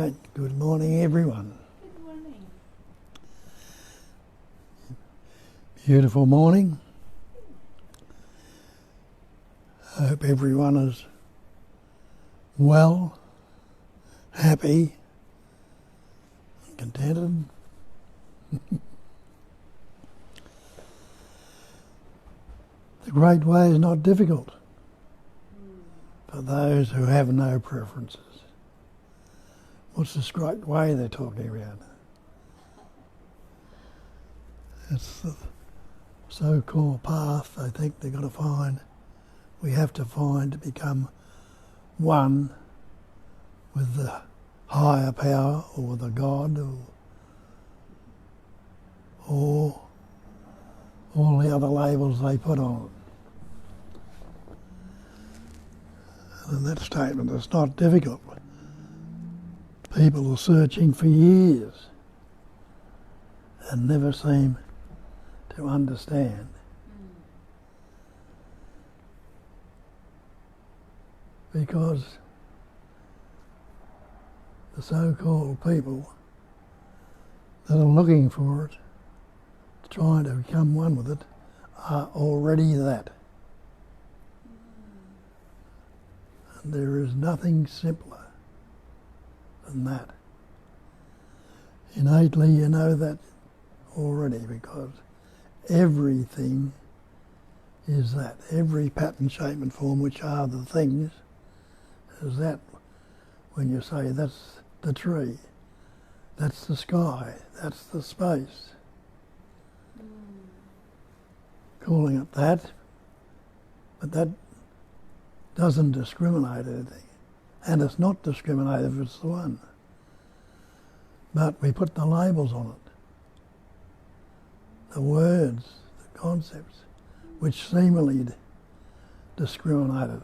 Right, good morning everyone. Good morning. Beautiful morning. I hope everyone is well, happy, and contented. The great way is not difficult for those who have no preferences. What's this great way they're talking about? It's the so-called path they think they've got to find. We have to find to become one with the higher power or the God or all the other labels they put on it. And that statement is not difficult. People are searching for years and never seem to understand. Because the so-called people that are looking for it, trying to become one with it, are already that. And there is nothing simpler than that. Innately you know that already, because everything is that. Every pattern, shape and form, which are the things, is that. When you say that's the tree, that's the sky, that's the space. Calling it that, but that doesn't discriminate anything. And it's not discriminative if it's the one. But we put the labels on it. The words, the concepts, which seemingly discriminate it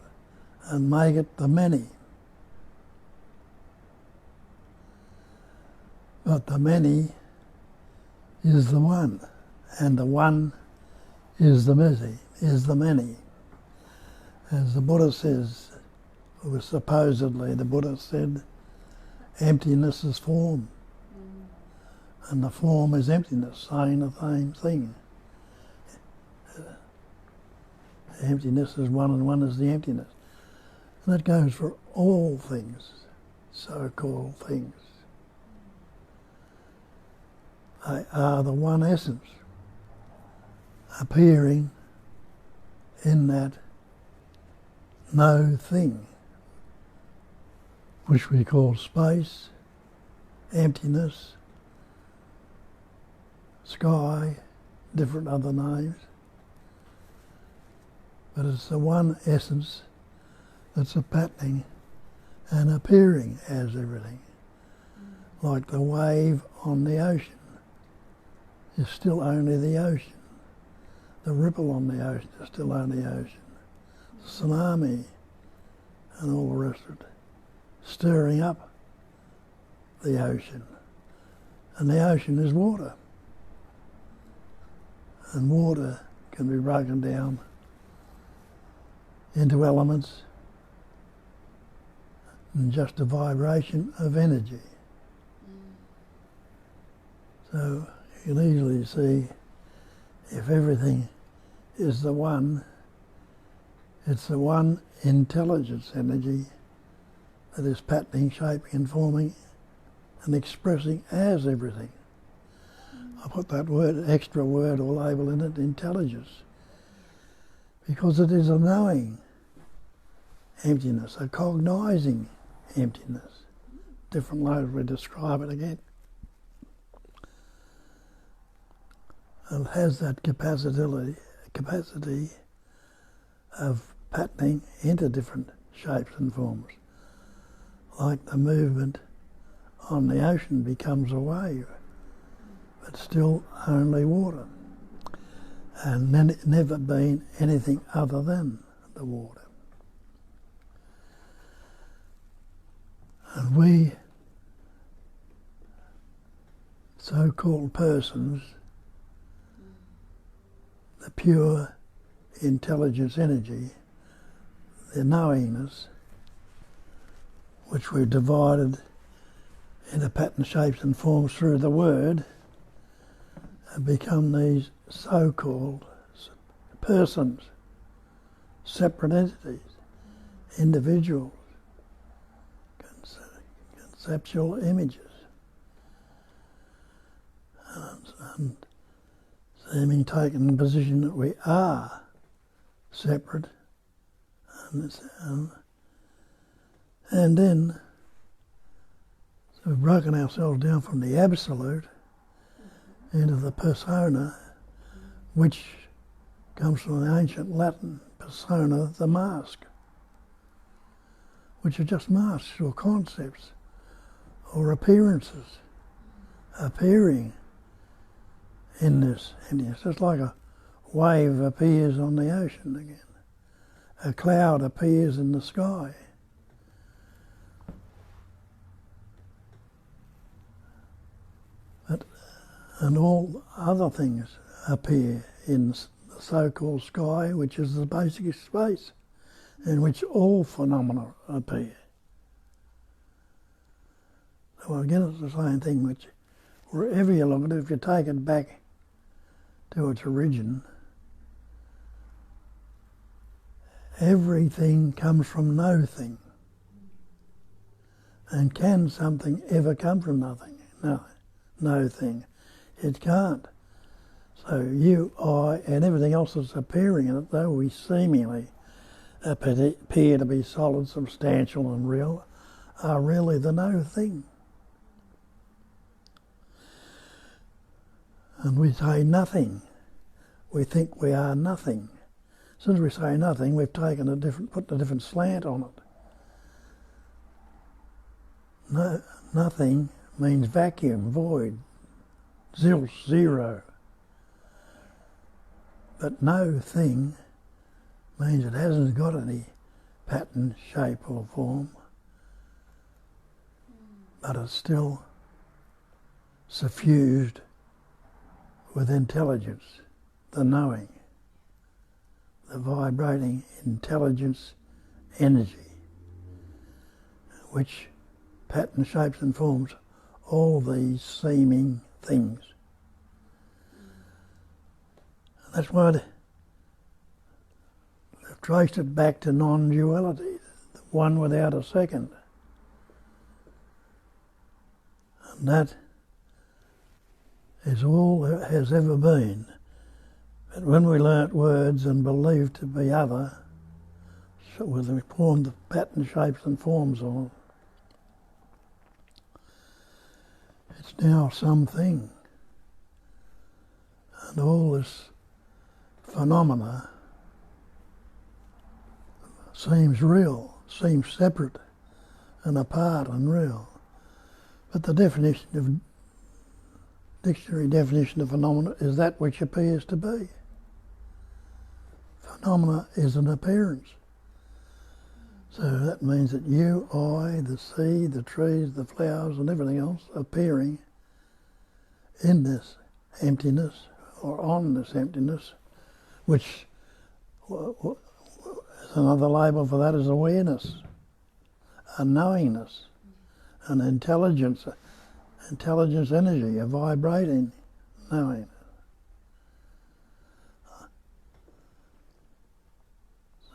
and make it the many. But the many is the one, and the one is the many. As the Buddha says, or supposedly the Buddha said, emptiness is form. And the form is emptiness, saying the same thing. Emptiness is one and one is the emptiness. And that goes for all things, so-called things. They are the one essence, appearing in that no thing, which we call space, emptiness, sky, different other names. But it's the one essence that's a patterning and appearing as everything. Like the wave on the ocean is still only the ocean. The ripple on the ocean is still only the ocean. The tsunami and all the rest of it, stirring up the ocean. And the ocean is water. And water can be broken down into elements and just a vibration of energy. So you can easily see if everything is the one, it's the one intelligence energy that is patterning, shaping and forming and expressing as everything. I put that word, extra word or label in it, intelligence, because it is a knowing emptiness, a cognizing emptiness. Different ways we describe it again. It has that capacity of patterning into different shapes and forms. Like the movement on the ocean becomes a wave, but still only water, and never been anything other than the water. And we, so-called persons, the pure intelligence energy, the knowingness, which we've divided into pattern, shapes and forms through the word have become these so-called persons, separate entities, individuals, conceptual images, and seeming taken the position that we are separate, and then so we've broken ourselves down from the absolute into the persona, which comes from the ancient Latin persona, the mask, which are just masks or concepts or appearances appearing in this emptiness. Just like a wave appears on the ocean again, a cloud appears in the sky. And all other things appear in the so-called sky, which is the basic space in which all phenomena appear. So again, it's the same thing, which wherever you look at it, if you take it back to its origin, everything comes from no thing. And can something ever come from nothing? No thing. It can't. So you, I, and everything else that's appearing in it, though we seemingly appear to be solid, substantial and real, are really the no thing. And we say nothing. We think we are nothing. As soon as we say nothing, we've taken put a different slant on it. No, nothing means vacuum, void, zilch, zero. But no thing means it hasn't got any pattern, shape or form, but it's still suffused with intelligence, the knowing, the vibrating intelligence energy, which pattern, shapes and forms all these seeming things. And that's why they've traced it back to non-duality, the one without a second. And that is all there has ever been. But when we learnt words and believed to be other, so we formed the pattern, shapes and forms on it. It's now something. And all this phenomena seems real, seems separate and apart and real. But the dictionary definition of phenomena is that which appears to be. Phenomena is an appearance. So that means that you, I, the sea, the trees, the flowers and everything else appearing in this emptiness or on this emptiness, which is another label for that is awareness, a knowingness, an intelligence energy, a vibrating knowing.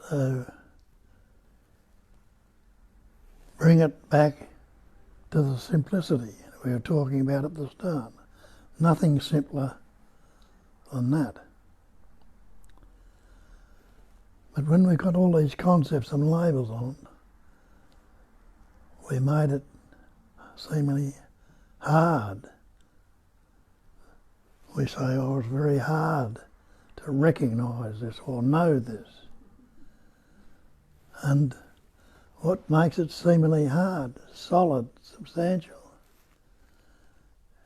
So bring it back to the simplicity we were talking about at the start. Nothing simpler than that. But when we got all these concepts and labels on it, we made it seemingly hard. We say, oh, it's very hard to recognise this or know this. And what makes it seemingly hard, solid, substantial,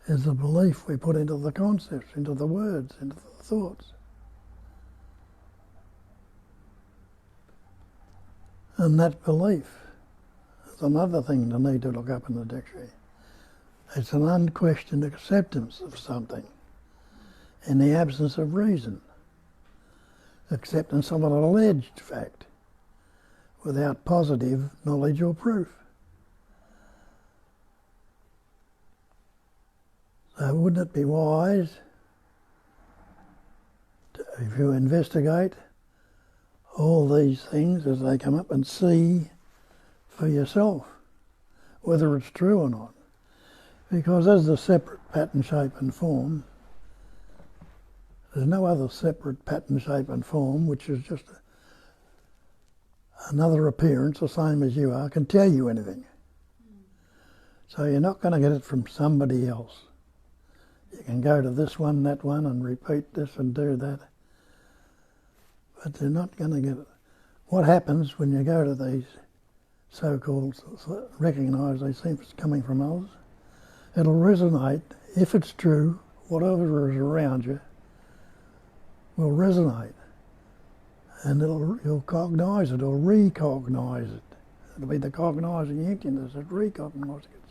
is the belief we put into the concepts, into the words, into the thoughts. And that belief is another thing to need to look up in the dictionary. It's an unquestioned acceptance of something in the absence of reason. Acceptance of an alleged fact without positive knowledge or proof. So wouldn't it be wise, if you investigate all these things as they come up and see for yourself whether it's true or not? Because as the separate pattern, shape and form, there's no other separate pattern, shape and form which is just another appearance, the same as you are, can tell you anything. So you're not going to get it from somebody else. You can go to this one, that one, and repeat this and do that, but you're not going to get it. What happens when you go to these so-called, recognise they seem it's coming from others, it'll resonate, if it's true, whatever is around you will resonate, and you'll cognise it, or recognise it. It'll be the cognising emptiness that recognises it.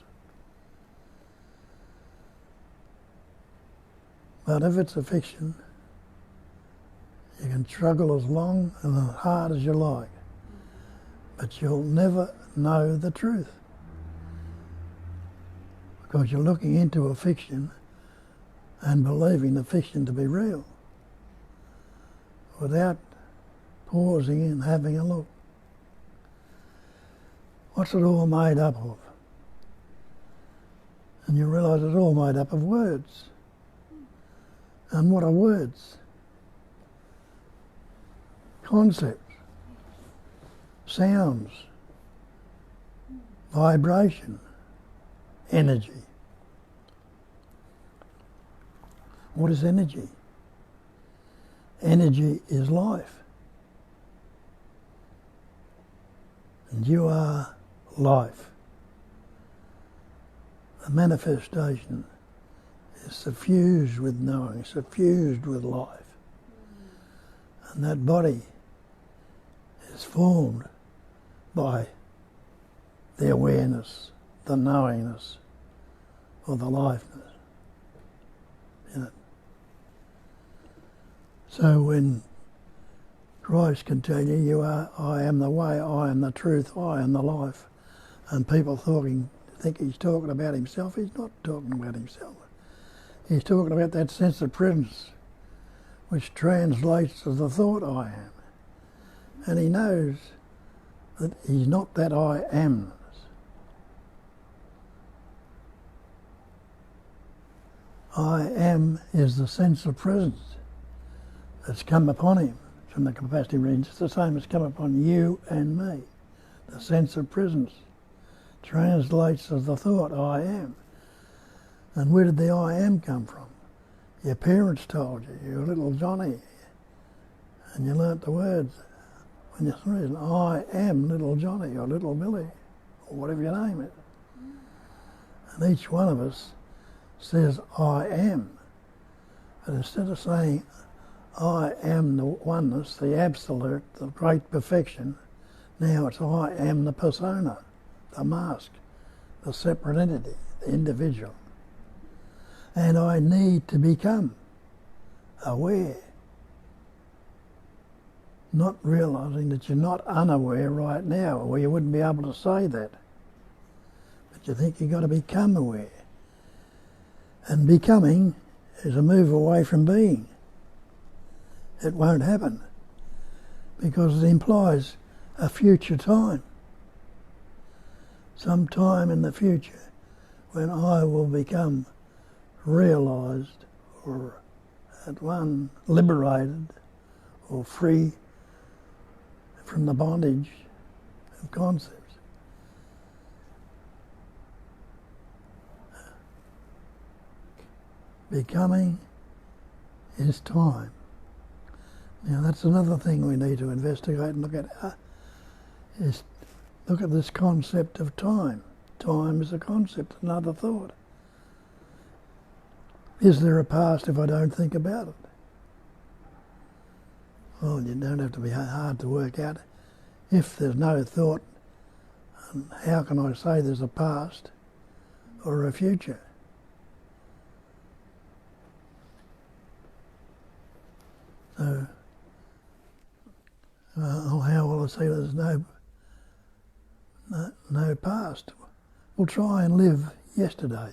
But if it's a fiction, you can struggle as long and as hard as you like, but you'll never know the truth, because you're looking into a fiction and believing the fiction to be real without pausing and having a look. What's it all made up of? And you realise it's all made up of words. And what are words? Concepts, sounds, vibration, energy. What is energy? Energy is life. And you are life. The manifestation is suffused with knowing, suffused with life. And that body is formed by the awareness, the knowingness, or the lifeness in it. So when Christ can tell you, I am the way, I am the truth, I am the life, and people think he's talking about himself, he's not talking about himself. He's talking about that sense of presence, which translates as the thought I am. And he knows that he's not that I am. I am is the sense of presence that's come upon him from the capacity range. It's the same as come upon you and me. The sense of presence translates as the thought I am. And where did the I am come from? Your parents told you, you're little Johnny, and you learnt the words when you're 3. I am little Johnny or little Billy, or whatever your name is. And each one of us says I am. But instead of saying I am the oneness, the absolute, the great perfection, now it's I am the persona, the mask, the separate entity, the individual. And I need to become aware, not realising that you're not unaware right now, or you wouldn't be able to say that. But you think you've got to become aware. And becoming is a move away from being. It won't happen, because it implies a future time. Some time in the future when I will become realised, or at one liberated, or free from the bondage of concepts. Becoming is time. Now that's another thing we need to investigate and look at, is look at this concept of time. Time is a concept, another thought. Is there a past if I don't think about it? Well, you don't have to be hard to work out. If there's no thought, how can I say there's a past or a future? So, how will I say there's no past? We'll try and live yesterday.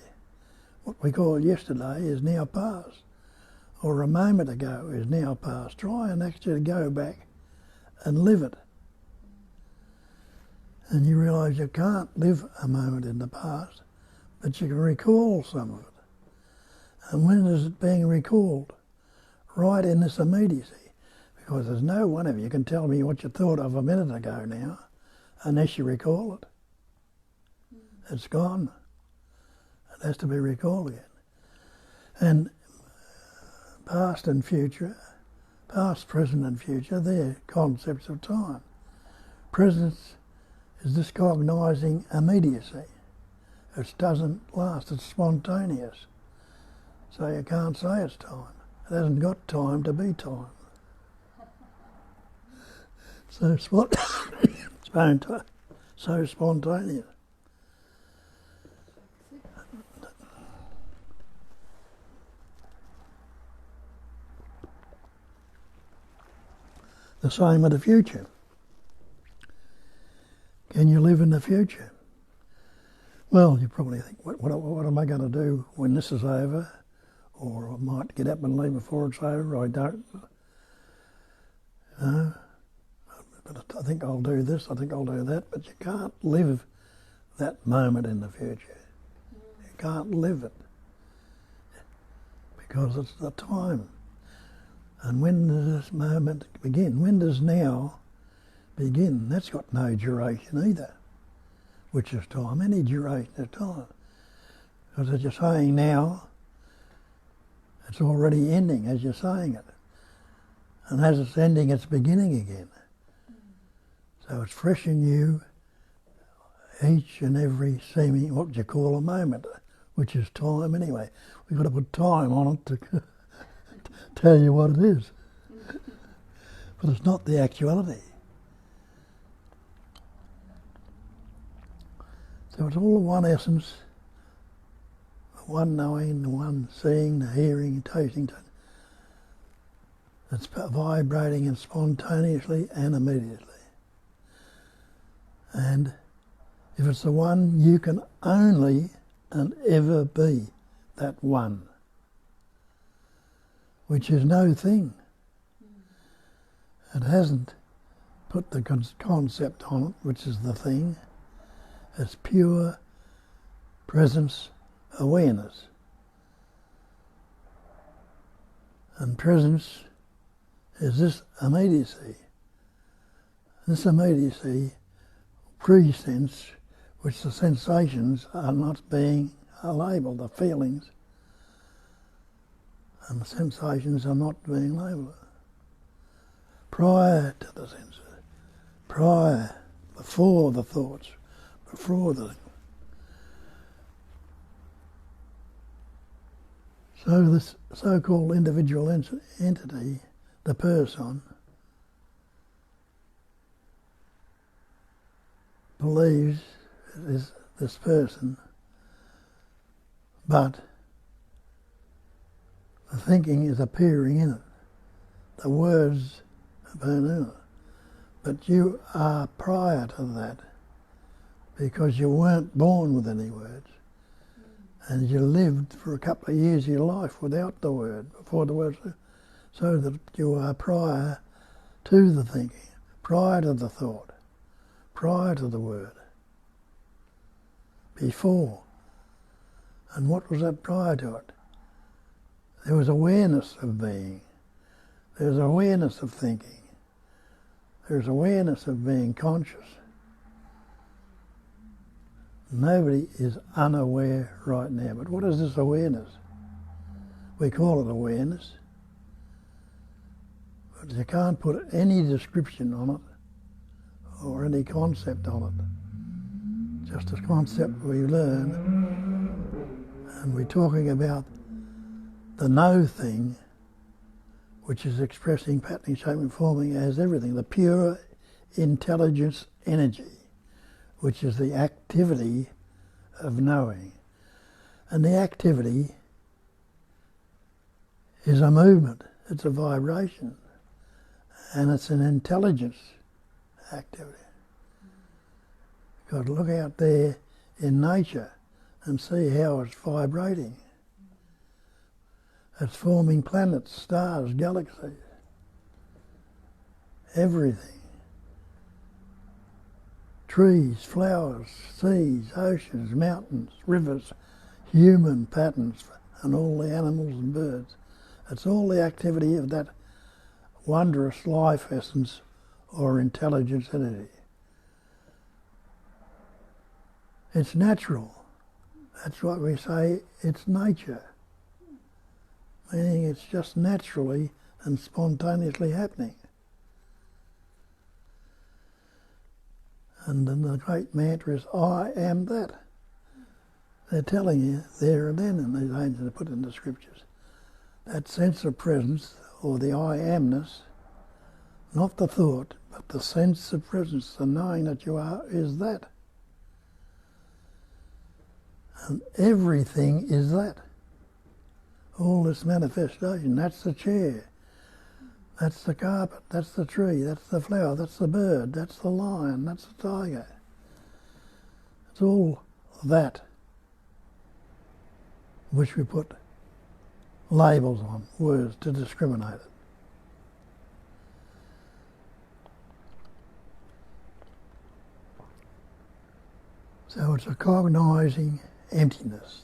what we call yesterday is now past, or a moment ago is now past. Try and actually go back and live it. And you realise you can't live a moment in the past, but you can recall some of it. And when is it being recalled? Right in this immediacy. Because there's no one of you can tell me what you thought of a minute ago now, unless you recall it. It's gone. It has to be recalled again. And past and future, past, present and future, they're concepts of time. Presence is this cognising immediacy. It doesn't last, it's spontaneous. So you can't say it's time. It hasn't got time to be time. So so spontaneous. The same with the future. Can you live in the future? Well, you probably think, what am I going to do when this is over? Or I might get up and leave before it's over, or I don't. But I think I'll do this, I think I'll do that, but you can't live that moment in the future. You can't live it. Because it's the time. And when does this moment begin? When does now begin? That's got no duration either, which is time. Any duration is time. Because as you're saying now, it's already ending as you're saying it. And as it's ending, it's beginning again. So it's fresh and new, each and every seeming, what you call a moment, which is time anyway. We've got to put time on it to tell you what it is. But it's not the actuality. So it's all the one essence, the one knowing, the one seeing, the hearing, tasting. It's vibrating and spontaneously and immediately. And if it's the one, you can only and ever be that one, which is no thing. It hasn't put the concept on it, which is the thing. It's pure presence awareness. And presence is this immediacy. This immediacy pre-sense, which the sensations are not being labelled, the feelings, and the sensations are not being labelled. Prior to the senses, before the thoughts, before the... So this so-called individual entity, the person, believes it is this person, but the thinking is appearing in it. The words are being in it. But you are prior to that because you weren't born with any words. And you lived for a couple of years of your life without the word, before the words, so that you are prior to the thinking, prior to the thought, prior to the word, before. And what was that prior to it? There was awareness of being. There's awareness of thinking. There's awareness of being conscious. Nobody is unaware right now. But what is this awareness? We call it awareness. But you can't put any description on it or any concept on it. Just a concept we learn. And we're talking about the know thing, which is expressing, patterning, shaping, forming as everything. The pure intelligence energy, which is the activity of knowing. And the activity is a movement, it's a vibration, and it's an intelligence activity. You've got to look out there in nature and see how it's vibrating. It's forming planets, stars, galaxies, everything. Trees, flowers, seas, oceans, mountains, rivers, human patterns, and all the animals and birds. It's all the activity of that wondrous life essence or intelligence energy. It's natural. That's what we say, it's nature. Meaning it's just naturally and spontaneously happening. And then the great mantra is, I am that. They're telling you there and then in these angels are put in the scriptures. That sense of presence, or the I amness, not the thought, but the sense of presence, the knowing that you are, is that. And everything is that. All this manifestation, that's the chair, that's the carpet, that's the tree, that's the flower, that's the bird, that's the lion, that's the tiger. It's all that which we put labels on, words to discriminate it. So it's a cognising emptiness.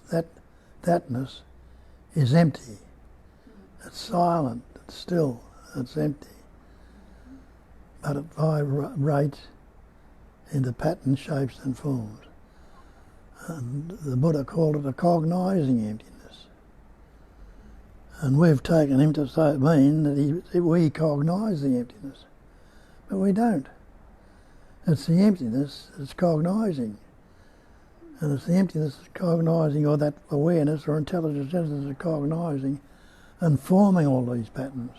Thatness is empty. It's silent, it's still, it's empty. But it vibrates into patterns, shapes and forms. And the Buddha called it a cognising emptiness. And we've taken him to say, mean that we cognise the emptiness. But we don't. It's the emptiness that's cognising. And it's the emptiness that's cognising, or that awareness or intelligence that's cognising and forming all these patterns.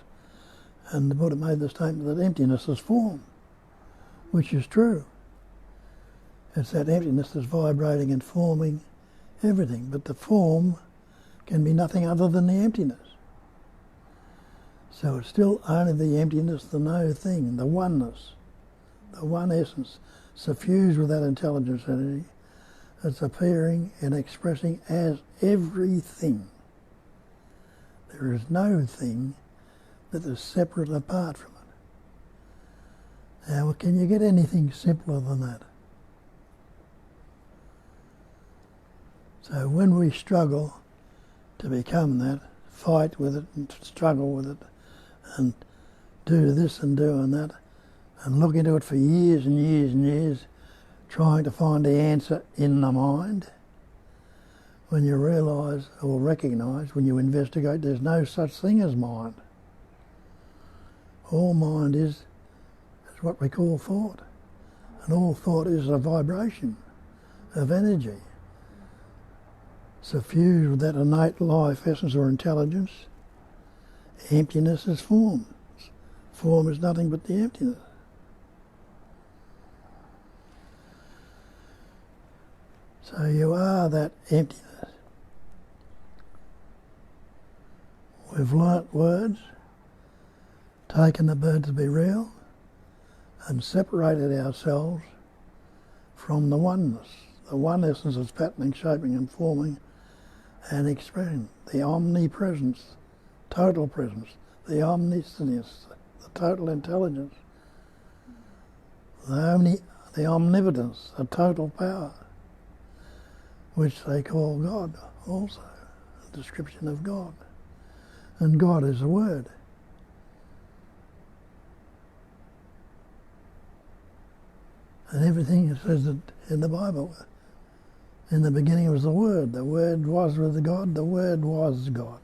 And the Buddha made the statement that emptiness is form, which is true. It's that emptiness that's vibrating and forming everything. But the form can be nothing other than the emptiness. So it's still only the emptiness, the no thing, the oneness, the one essence, suffused with that intelligence energy, that's appearing and expressing as everything. There is no thing that is separate apart from it. Now, can you get anything simpler than that? So when we struggle to become that, fight with it and struggle with it and do this and doing that and look into it for years and years and years, trying to find the answer in the mind, when you realise or recognise, when you investigate, there's no such thing as mind. All mind is what we call thought. And all thought is a vibration of energy, suffused with that innate life essence or intelligence. Emptiness is form. Form is nothing but the emptiness. So you are that emptiness. We've learnt words, taken the bird to be real, and separated ourselves from the oneness, the one essence that's patterning, shaping and forming and expressing, the omnipresence, total presence, the omniscience, the total intelligence, the omnipotence, the total power, which they call God also, a description of God. And God is a word. And everything it says in the Bible, in the beginning was the Word was with God, the Word was God.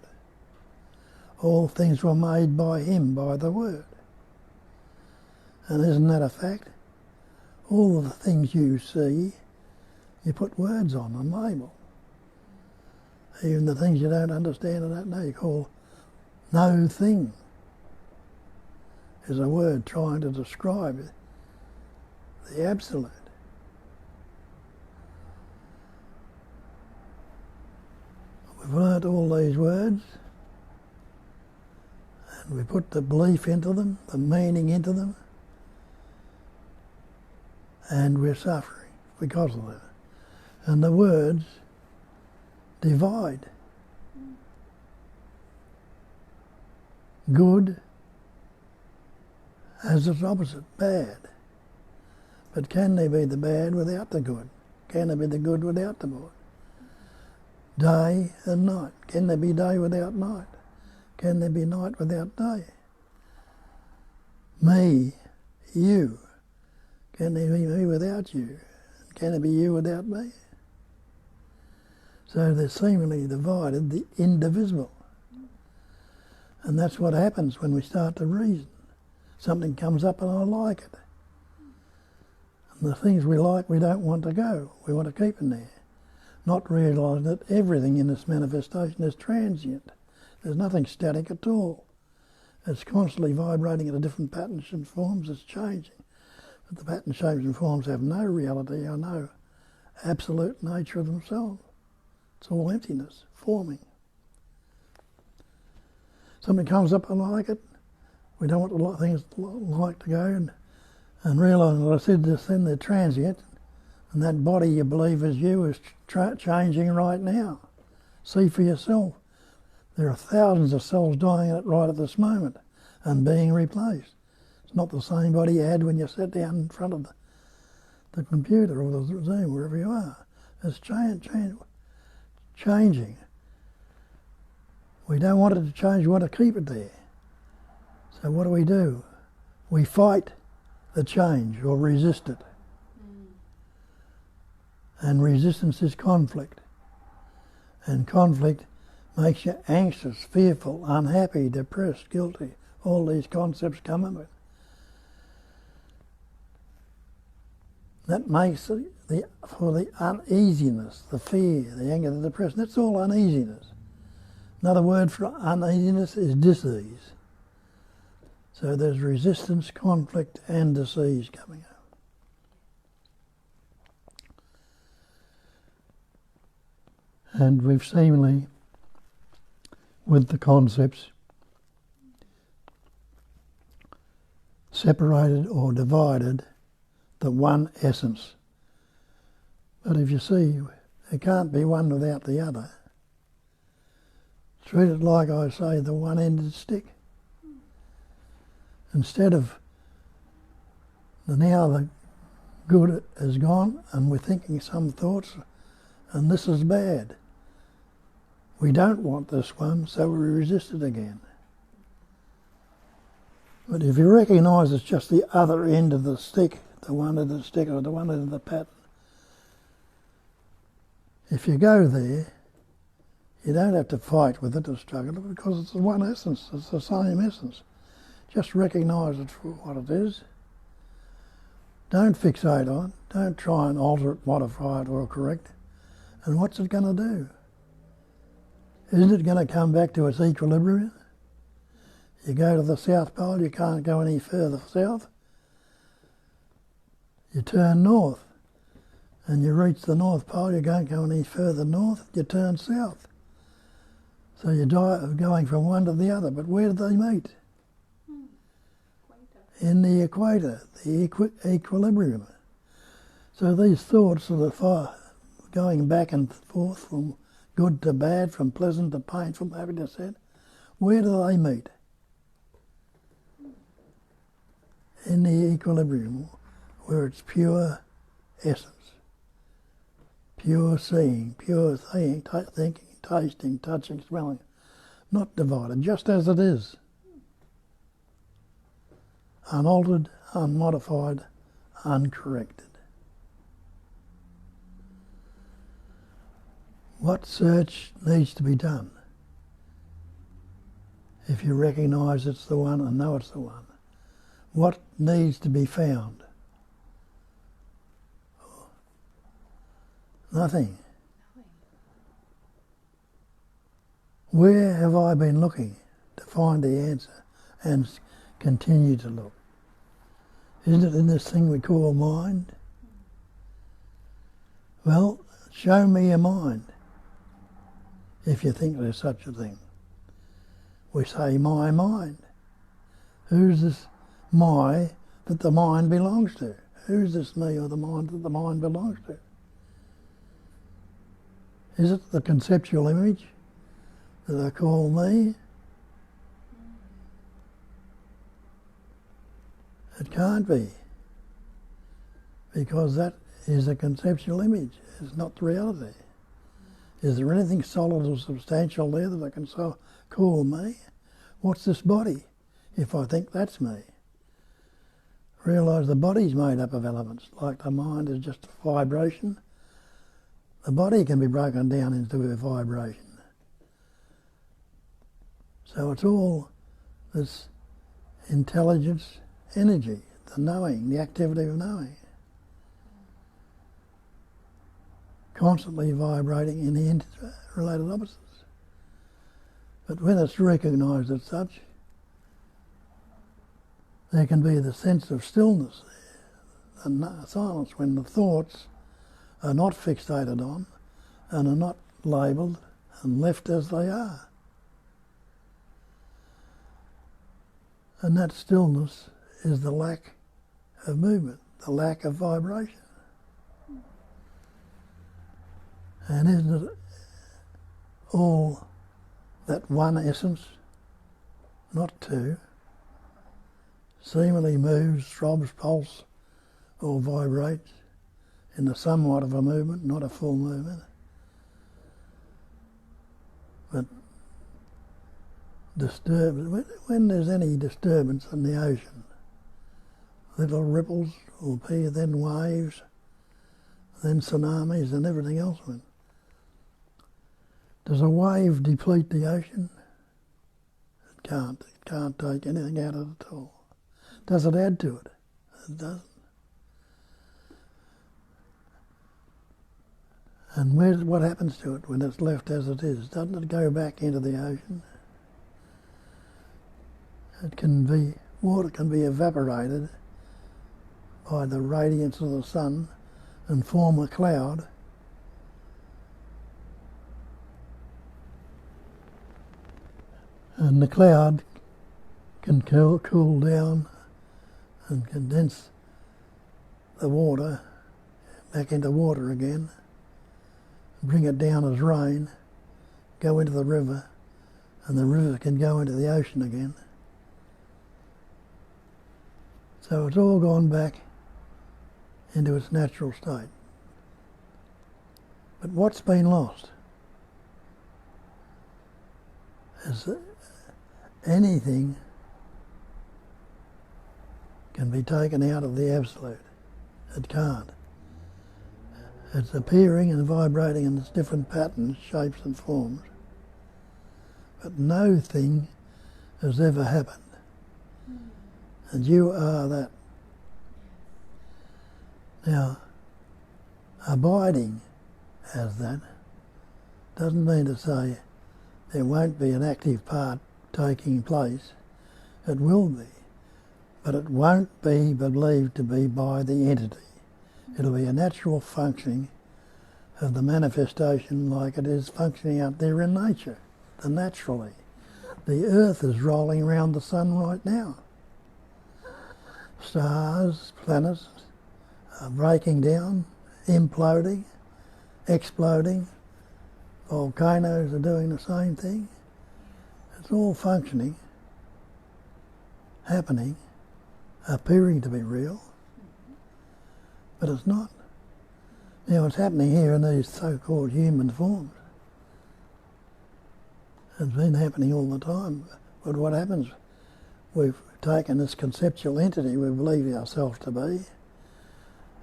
All things were made by Him, by the Word. And isn't that a fact? All the things you see, you put words on and label. Even the things you don't understand and don't know, you call no thing. Is a word trying to describe the absolute. We've learnt all these words and we put the belief into them, the meaning into them, and we're suffering because of that. And the words divide. Good has its opposite, bad. But can there be the bad without the good? Can there be the good without the bad? Day and night. Can there be day without night? Can there be night without day? Me, you. Can there be me without you? Can there be you without me? So they're seemingly divided, the indivisible. And that's what happens when we start to reason. Something comes up and I like it. And the things we like, we don't want to go. We want to keep in there. Not realising that everything in this manifestation is transient. There's nothing static at all. It's constantly vibrating at a different patterns and forms. It's changing. But the patterns, shapes and forms have no reality or no absolute nature of themselves. It's all emptiness, forming. Something comes up and I like it. We don't want the things like to go and realise, what I said just then, they're transient. And that body you believe is you is changing right now. See for yourself. There are thousands of cells dying in it right at this moment and being replaced. It's not the same body you had when you sat down in front of the computer or the Zoom, wherever you are. It's changing. We don't want it to change, we want to keep it there. So what do? We fight the change or resist it. And resistance is conflict. And conflict makes you anxious, fearful, unhappy, depressed, guilty. All these concepts come in with. That makes for the uneasiness, the fear, the anger, the depression. That's all uneasiness. Another word for uneasiness is dis-ease. So there's resistance, conflict, and dis-ease coming up. And we've seemingly, with the concepts, separated or divided the one essence. But if you see, there can't be one without the other. Treat it like I say, the one-ended stick. Instead of now the good is gone and we're thinking some thoughts and this is bad. We don't want this one, so we resist it again. But if you recognise it's just the other end of the stick, the one end of the stick or the one end of the pattern, if you go there, you don't have to fight with it or struggle because it's the one essence, it's the same essence. Just recognise it for what it is. Don't fixate on it, don't try and alter it, modify it or correct. And what's it going to do? Isn't it going to come back to its equilibrium? You go to the South Pole, you can't go any further south. You turn north and you reach the North Pole, you can't go any further north, you turn south. So you're going from one to the other, but where do they meet? In the equator, the equilibrium. So these thoughts are going back and forth from good to bad, from pleasant to painful, happiness said. Where do they meet? In the equilibrium, where it's pure essence, pure seeing, pure thinking, tasting, touching, smelling, not divided, just as it is. Unaltered, unmodified, uncorrected. What search needs to be done? If you recognise it's the one and know it's the one. What needs to be found? Nothing. Where have I been looking to find the answer and continue to look? Isn't it in this thing we call mind? Well, show me your mind, if you think there's such a thing. We say, my mind. Who's this my that the mind belongs to? Who's this me or the mind that the mind belongs to? Is it the conceptual image that I call me? can't be, because that is a conceptual image. It's not the reality. Is there anything solid or substantial there that I can call me? What's this body, if I think that's me? Realise the body's made up of elements, like the mind is just a vibration. The body can be broken down into a vibration. So it's all this intelligence, energy, the knowing, the activity of knowing, constantly vibrating in the interrelated opposites. But when it's recognised as such, there can be the sense of stillness and silence when the thoughts are not fixated on and are not labelled and left as they are. And that stillness is the lack of movement, the lack of vibration. And isn't it all that one essence, not two, seemingly moves, throbs, pulses, or vibrates in the somewhat of a movement, not a full movement, but disturbance. When there's any disturbance in the ocean, little ripples will appear, then waves, then tsunamis and everything else. Does a wave deplete the ocean? It can't. It can't take anything out of it at all. Does it add to it? It doesn't. And what happens to it when it's left as it is? Doesn't it go back into the ocean? Water can be evaporated by the radiance of the sun and form a cloud. And the cloud can cool down and condense the water back into water again, bring it down as rain, go into the river, and the river can go into the ocean again. So it's all gone back into its natural state. But what's been lost is that anything can be taken out of the absolute. It can't. It's appearing and vibrating in its different patterns, shapes and forms. But no thing has ever happened. And you are that. Now, abiding as that doesn't mean to say there won't be an active part taking place. It will be. But it won't be believed to be by the entity. It'll be a natural functioning of the manifestation like it is functioning out there in nature, the naturally. The earth is rolling around the sun right now. Stars, planets are breaking down, imploding, exploding. Volcanoes are doing the same thing. It's all functioning, happening, appearing to be real, but it's not. Now it's happening here in these so-called human forms. It's been happening all the time. But what happens, we've taken this conceptual entity we believe ourselves to be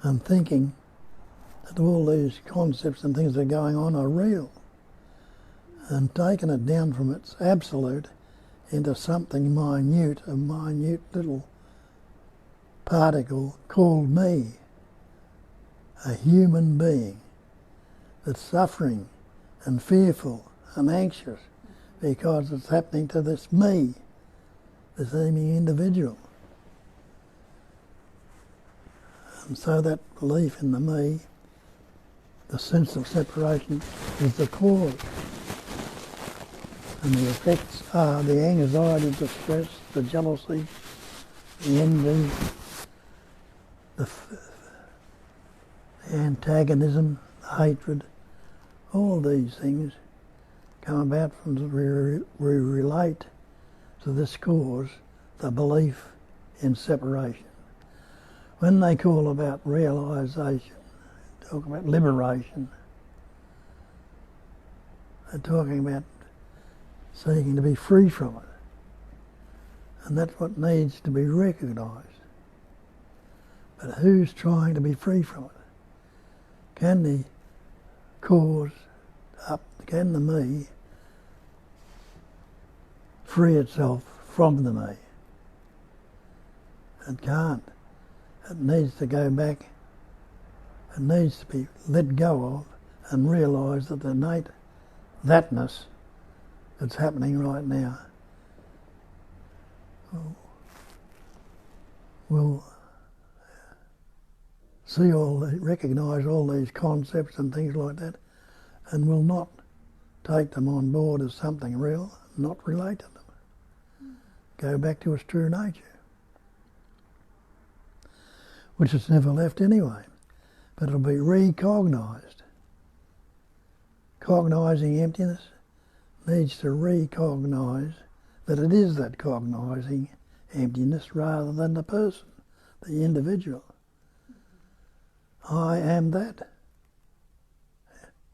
and thinking that all these concepts and things that are going on are real, and taken it down from its absolute into something minute, a minute little particle called me, a human being that's suffering and fearful and anxious because it's happening to this me, this seeming individual. And so that belief in the me, the sense of separation, is the cause. And the effects are the anxiety, the stress, the jealousy, the envy, the antagonism, the hatred. All these things come about from we relate to this cause, the belief in separation. when they call about realisation, talk about liberation, they're talking about seeking to be free from it. And that's what needs to be recognised. But who's trying to be free from it? Can the cause can the me free itself from the me? It can't. It needs to go back. It needs to be let go of and realise that the innate thatness that's happening right now will see recognise all these concepts and things like that, and will not take them on board as something real, not relate to them. Go back to its true nature, which it's never left anyway, but it'll be recognised. Cognising emptiness needs to recognise that it is that cognising emptiness rather than the person, the individual. I am that.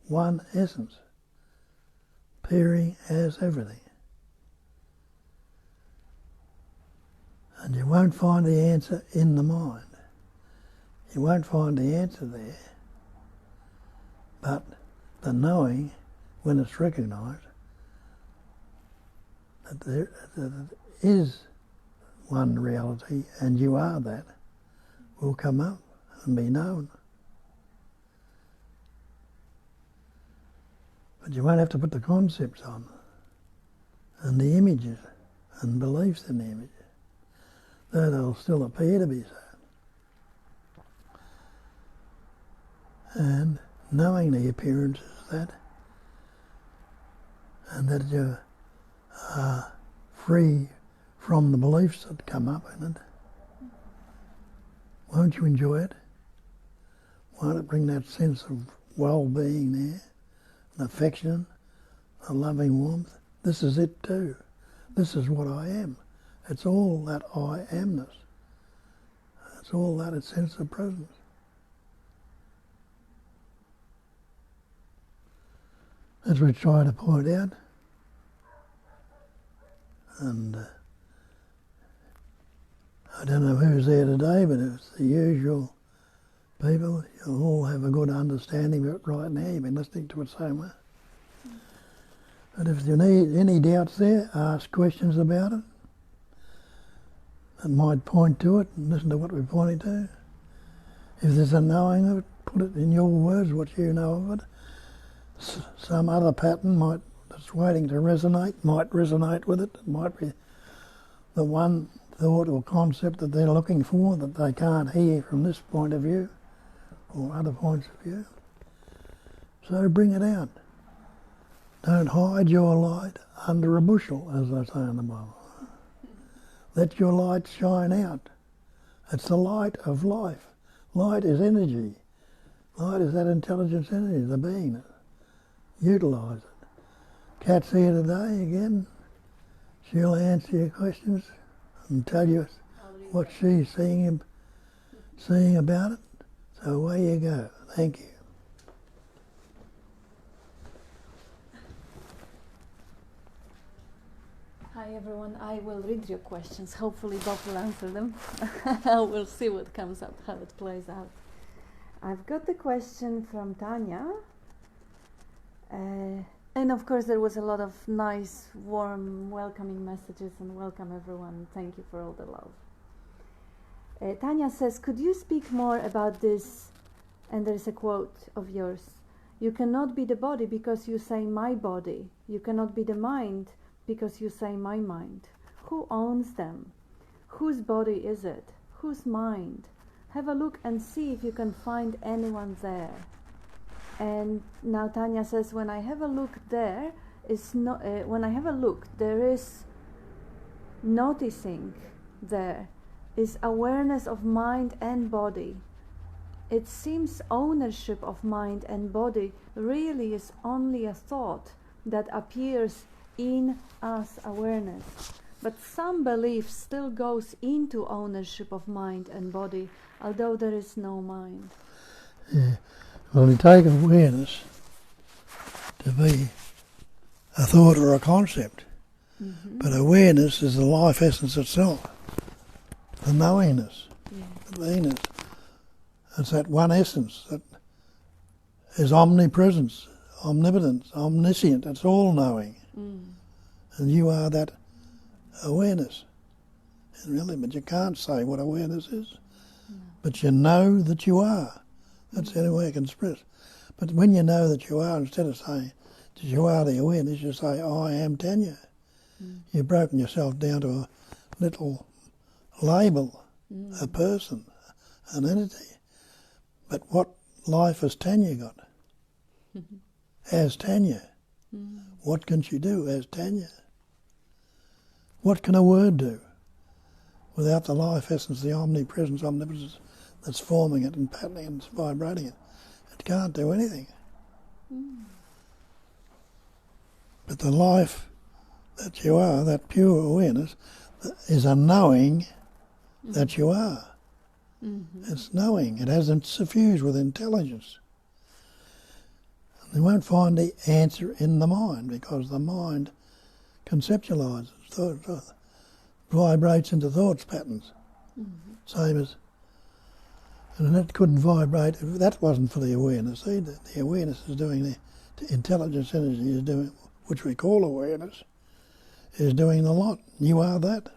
One essence, appearing as everything. And you won't find the answer in the mind. You won't find the answer there. But the knowing, when it's recognised, that there is one reality and you are that, will come up and be known. But you won't have to put the concepts on and the images and beliefs in the images, though they'll still appear to be so. And knowing the appearances of that, and that you are free from the beliefs that come up in it, won't you enjoy it? Won't it bring that sense of well-being there? Affection, a loving warmth. This is it too. This is what I am. It's all that I amness. It's all that sense of presence. As we try to point out, and I don't know who's there today, but it's the usual people. You'll all have a good understanding of it right now. You've been listening to it so much. But if you need any doubts there, ask questions about it that might point to it, and listen to what we're pointing to. If there's a knowing of it, put it in your words, what you know of it. Some other pattern that's waiting to resonate might resonate with it. It might be the one thought or concept that they're looking for that they can't hear from this point of view or other points of view. So bring it out. Don't hide your light under a bushel, as they say in the Bible. Let your light shine out. It's the light of life. Light is energy. Light is that intelligence energy, the beingness. Utilise it. Kat's here today again. She'll answer your questions and tell you what she's seeing about it. So away you go. Thank you. Hi everyone, I will read your questions. Hopefully Bob will answer them. We'll see what comes up, how it plays out. I've got the question from Tanya. And of course there was a lot of nice, warm, welcoming messages, and welcome everyone. Thank you for all the love. Tanya says, could you speak more about this? And there's a quote of yours. You cannot be the body because you say my body. You cannot be the mind because you say my mind. Who owns them? Whose body is it? Whose mind? Have a look and see if you can find anyone there. And now Tanya says, when I have a look, there is there is noticing. There is awareness of mind and body. It seems ownership of mind and body really is only a thought that appears in us awareness. But some belief still goes into ownership of mind and body, although there is no mind. Yeah. Well, you take awareness to be a thought or a concept, but awareness is the life essence itself, the knowingness, the beingness. It's that one essence that is omnipresence, omnipotence, omniscient. It's all knowing, and you are that awareness. And really, but you can't say what awareness is. But you know that you are. That's the only way I can express. But when you know that you are, instead of saying that you are the awareness, you say, I am Tanya. You've broken yourself down to a little label, a person, an entity. But what life has Tanya got? As Tanya. What can she do as Tanya? What can a word do without the life essence, the omnipresence, omnipotence that's forming it and patterning it and vibrating it? It can't do anything. But the life that you are, that pure awareness, is a knowing that you are. It's knowing. It hasn't suffused with intelligence. And you won't find the answer in the mind, because the mind conceptualizes, vibrates into thoughts patterns. Same as, and it couldn't vibrate if that wasn't for the awareness either. The awareness is doing the intelligence energy is doing, which we call awareness, is doing a lot. You are that.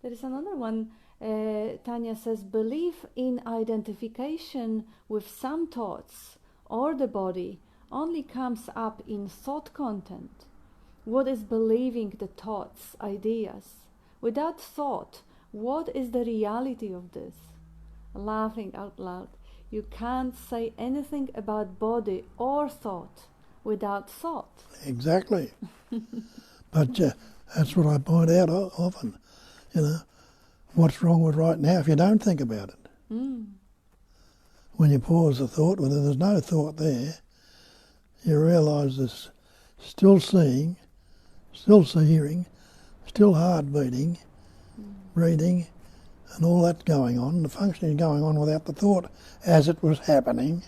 There is another one. Tanya says, belief in identification with some thoughts or the body only comes up in thought content. What is believing the thoughts, ideas? Without thought, what is the reality of this? Laughing out loud. You can't say anything about body or thought without thought. Exactly. But that's what I point out often. You know, what's wrong with right now if you don't think about it? When you pause the thought, when there's no thought there, you realise there's still seeing, still hearing, still heart beating, breathing, and all that going on. The functioning going on without the thought as it was happening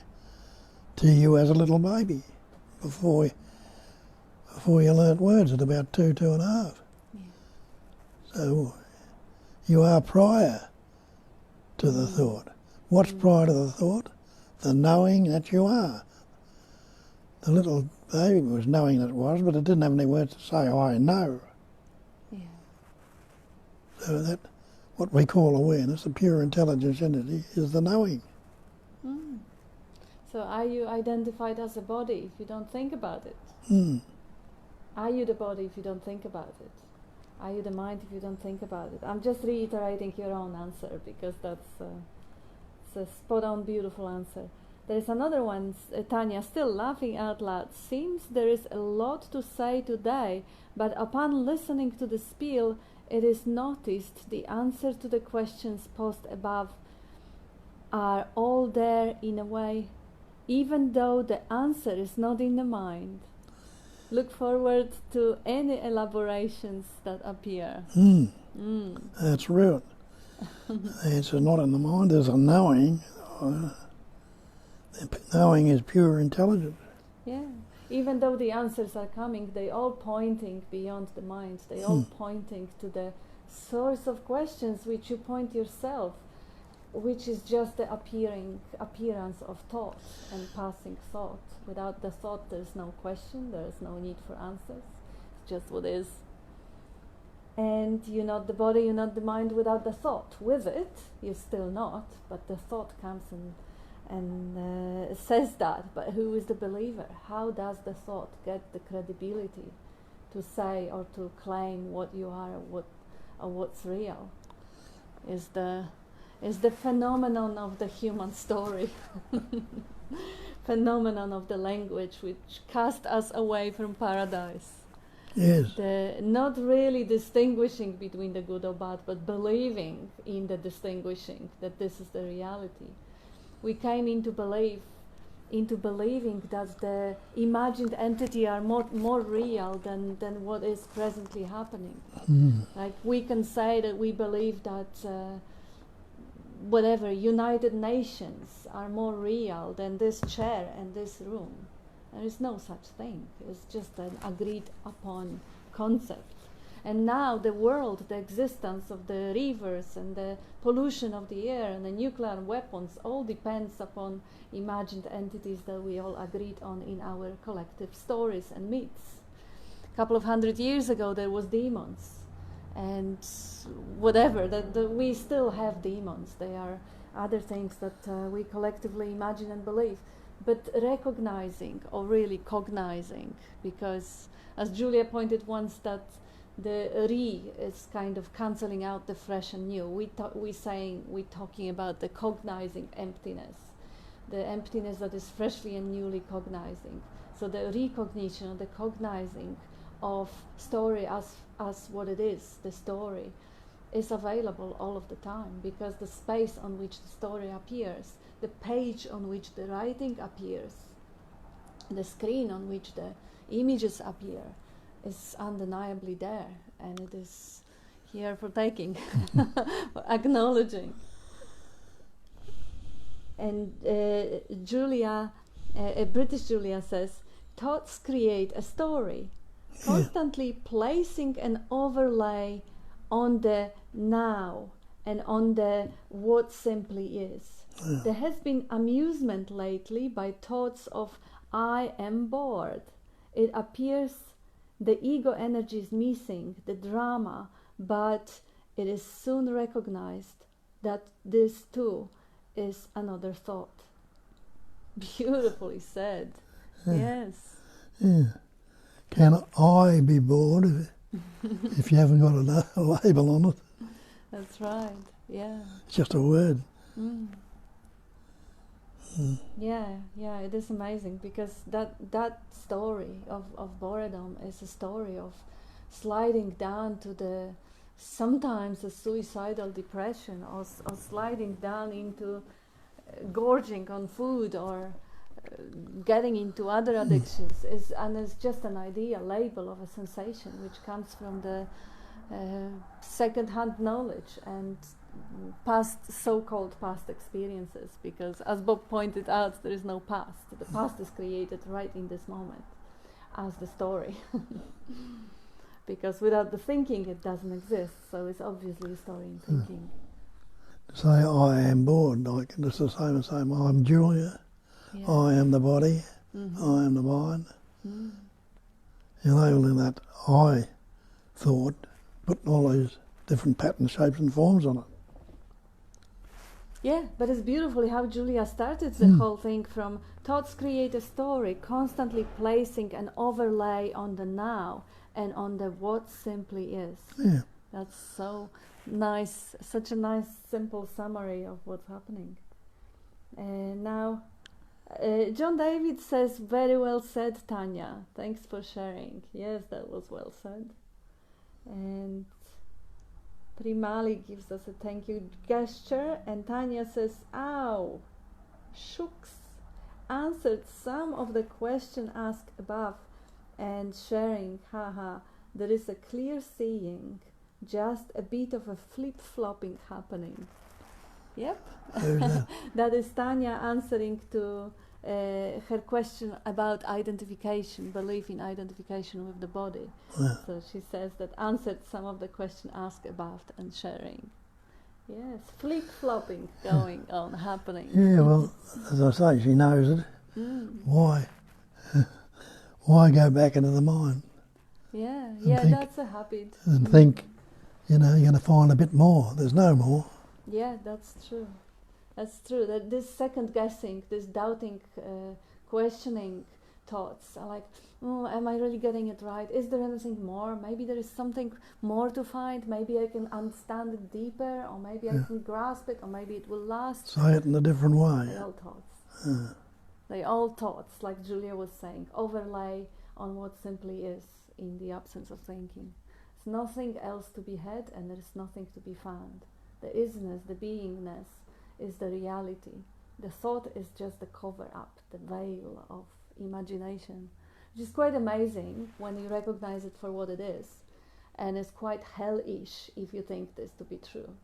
to you as a little baby before you learnt words at about 2.5. So you are prior to the thought. What's prior to the thought? The knowing that you are. The little baby was knowing that it was, but it didn't have any words to say, I know. So that, what we call awareness, the pure intelligence entity, is the knowing. So are you identified as a body if you don't think about it? Are you the body if you don't think about it? Are you the mind if you don't think about it? I'm just reiterating your own answer because that's a spot-on, beautiful answer. There is another one, Tanya, still laughing out loud. Seems there is a lot to say today, but upon listening to the spiel, it is noticed the answer to the questions posed above are all there in a way, even though the answer is not in the mind. Look forward to any elaborations that appear. That's real. The answer's not in the mind, there's a knowing. The knowing is pure intelligence. Yeah. Even though the answers are coming, they all pointing beyond the mind. They all pointing to the source of questions which you point yourself, which is just the appearance of thought and passing thought. Without the thought, there is no question, there is no need for answers. It's just what is. And you're not the body, you're not the mind without the thought. With it, you're still not, but the thought comes and says that. But who is the believer? How does the thought get the credibility to say or to claim what you are or what's real? Is the phenomenon of the human story. Phenomenon of the language which cast us away from paradise. Yes. Not really distinguishing between the good or bad, but believing in the distinguishing, that this is the reality. We came into belief into believing that the imagined entity are more real than what is presently happening. Like we can say that we believe that whatever United Nations are more real than this chair and this room. There is no such thing. It's just an agreed upon concept. And now the world, the existence of the rivers and the pollution of the air and the nuclear weapons all depends upon imagined entities that we all agreed on in our collective stories and myths. A couple of 100 years ago there was demons. And whatever, that we still have demons. They are other things that we collectively imagine and believe. But recognizing, or really cognizing, because as Julia pointed once, that the re is kind of cancelling out the fresh and new. We're talking about the cognizing emptiness, the emptiness that is freshly and newly cognizing. So the recognition, or the cognizing of story as what it is, the story, is available all of the time, because the space on which the story appears, the page on which the writing appears, the screen on which the images appear, is undeniably there, and it is here for taking, for acknowledging. And Julia, British Julia says, thoughts create a story, constantly placing an overlay on the now and on the what simply is. There has been amusement lately by thoughts of I am bored. It appears the ego energy is missing, the drama, but it is soon recognized that this too is another thought. Beautifully said. Yes. Yeah. Can I be bored if you haven't got a label on it? That's right, yeah. It's just a word. Yeah, it is amazing, because that story of boredom is a story of sliding down to the sometimes a suicidal depression, or sliding down into gorging on food, or getting into other addictions, and it's just an idea, label of a sensation which comes from the second-hand knowledge and so-called past experiences, because as Bob pointed out, there is no past. The past is created right in this moment as the story. Because without the thinking it doesn't exist, so it's obviously a story in thinking. To say I am bored, like it's the same as saying I'm Julia, I am the body, I am the mind. You're labeling that I thought, putting all these different patterns, shapes and forms on it. Yeah, but it's beautifully how Julia started the whole thing from thoughts create a story, constantly placing an overlay on the now and on the what simply is. Yeah. That's so nice, such a nice simple summary of what's happening. Now, John David says, very well said, Tanya. Thanks for sharing. Yes, that was well said. And Primali gives us a thank you gesture, and Tanya says, ow, shooks, answered some of the question asked above, and sharing, haha, there is a clear seeing, just a bit of a flip-flopping happening. Yep. That is Tanya answering to her question about identification, belief in identification with the body. So she says that answered some of the question asked above and sharing. Yes, flip-flopping going on, happening. Yeah, well, as I say, she knows it. Why? Why go back into the mind? Yeah, think, that's a habit. And think, you're going to find a bit more. There's no more. Yeah, that's true. That's true. That this second guessing, this doubting, questioning thoughts are like, oh, am I really getting it right? Is there anything more? Maybe there is something more to find. Maybe I can understand it deeper, or maybe I can grasp it, or maybe it will last. Say it in a different way. They all thoughts. They all thoughts, like Julia was saying, overlay on what simply is in the absence of thinking. There's nothing else to be had, and there is nothing to be found. The isness, the beingness, is the reality. The thought is just the cover up, the veil of imagination, which is quite amazing when you recognize it for what it is, and it's quite hellish if you think this to be true.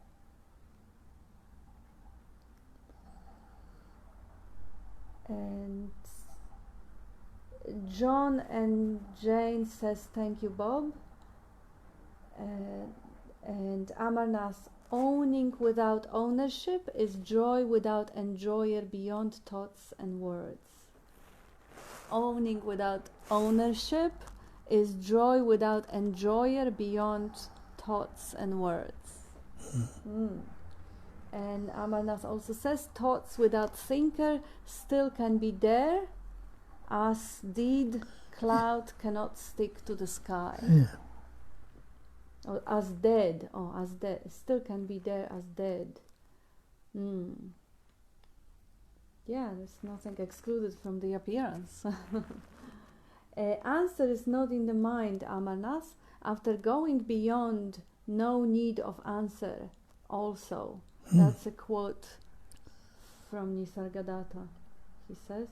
And John and Jane says, thank you, Bob. And Amarnath, owning without ownership is joy without enjoyer beyond thoughts and words. Owning without ownership is joy without enjoyer beyond thoughts and words. And Amarnath also says, thoughts without thinker still can be there, as deed cloud cannot stick to the sky. Yeah. Or as dead, still can be there as dead. Yeah, there's nothing excluded from the appearance. Answer is not in the mind, Amarnath, after going beyond no need of answer also. That's a quote from Nisargadatta. He says,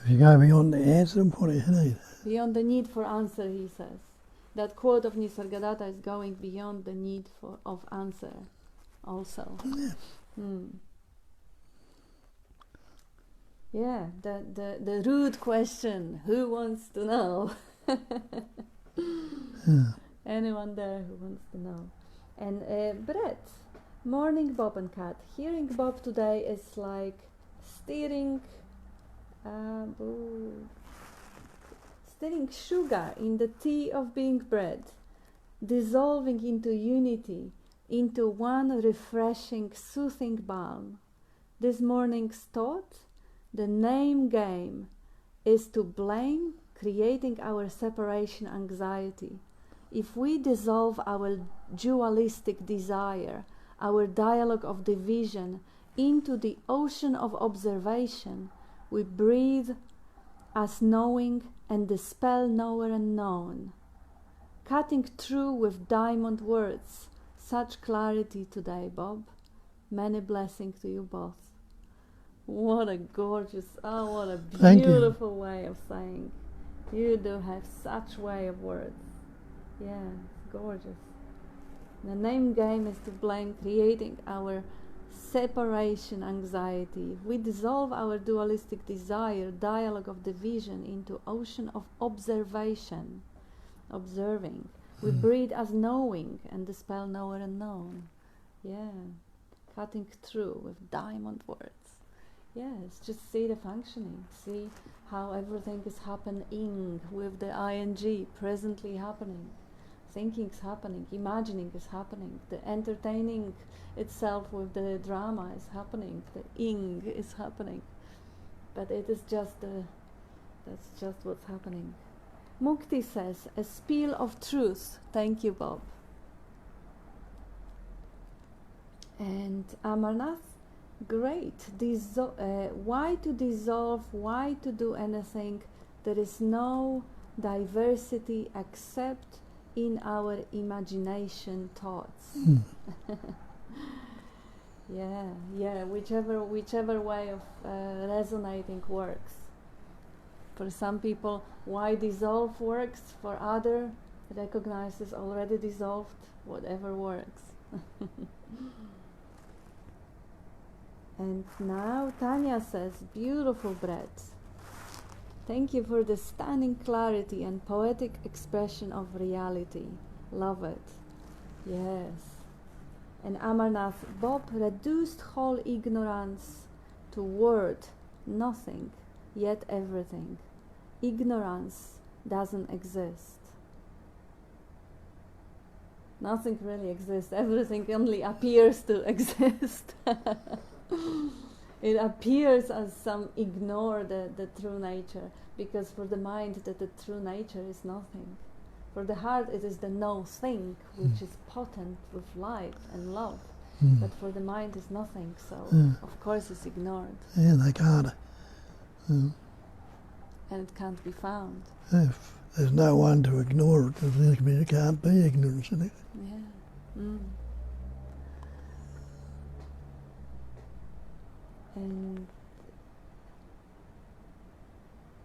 if you go beyond the answer, what do you need? Beyond the need for answer, he says. That quote of Nisargadatta is going beyond the need of answer also. Yeah, the rude question, who wants to know? Anyone there who wants to know? And Brett, morning Bob and Kat. Hearing Bob today is like stirring sugar in the tea of being bred, dissolving into unity, into one refreshing, soothing balm. This morning's thought, the name game, is to blame, creating our separation anxiety. If we dissolve our dualistic desire, our dialogue of division, into the ocean of observation, we breathe as knowing and dispel knower and known. Cutting through with diamond words, such clarity today, Bob. Many blessings to you both. What a gorgeous, what a beautiful way of saying. You do have such way of words. Yeah, it's gorgeous. The name game is to blame, creating our separation anxiety. We dissolve our dualistic desire, dialogue of division, into ocean of observation, observing. We breathe as knowing and dispel knower and known. Yeah, cutting through with diamond words. Yes, just see the functioning, see how everything is happening with the ing, presently happening. Thinking is happening, imagining is happening, the entertaining itself with the drama is happening, the ing is happening. But it is just that's just what's happening. Mukti says, a spiel of truth. Thank you, Bob. And Amarnath, great. Why to dissolve, why to do anything? There is no diversity except in our imagination thoughts. Yeah, whichever way of resonating works. For some people, why dissolve works. For other, recognizes already dissolved, whatever works. And now Tanya says, beautiful breath. Thank you for the stunning clarity and poetic expression of reality. Love it. Yes. And Amarnath, Bob reduced whole ignorance to word, nothing, yet everything. Ignorance doesn't exist. Nothing really exists. Everything only appears to exist. It appears as some ignore the true nature, because for the mind that the true nature is nothing. For the heart it is the no thing, which is potent with light and love. But for the mind is nothing, so of course it's ignored. Yeah, they can't. And it can't be found. If there's no one to ignore it, then it can't be ignorance in it. Yeah. And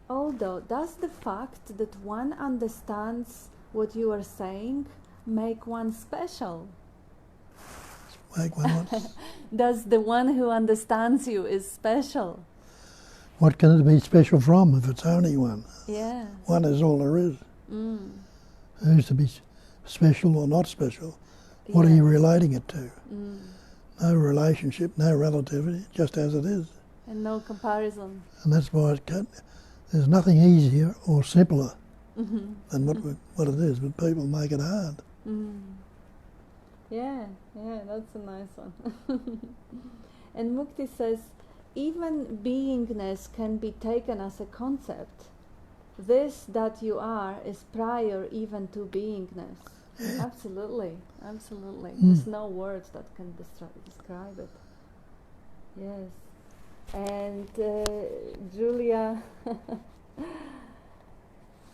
although, does the fact that one understands what you are saying make one special? Make one what? Does the one who understands you is special? What can it be special from if it's only one? Yeah. One is all there is. Mm. Who's to be special or not special? What are you relating it to? Mm. No relationship, no relativity, just as it is. And no comparison. And that's why there's nothing easier or simpler than what it is, but people make it hard. Mm. Yeah, that's a nice one. And Mukti says, even beingness can be taken as a concept. This that you are is prior even to beingness. Yeah. Absolutely. There's no words that can describe it. Yes. And Julia,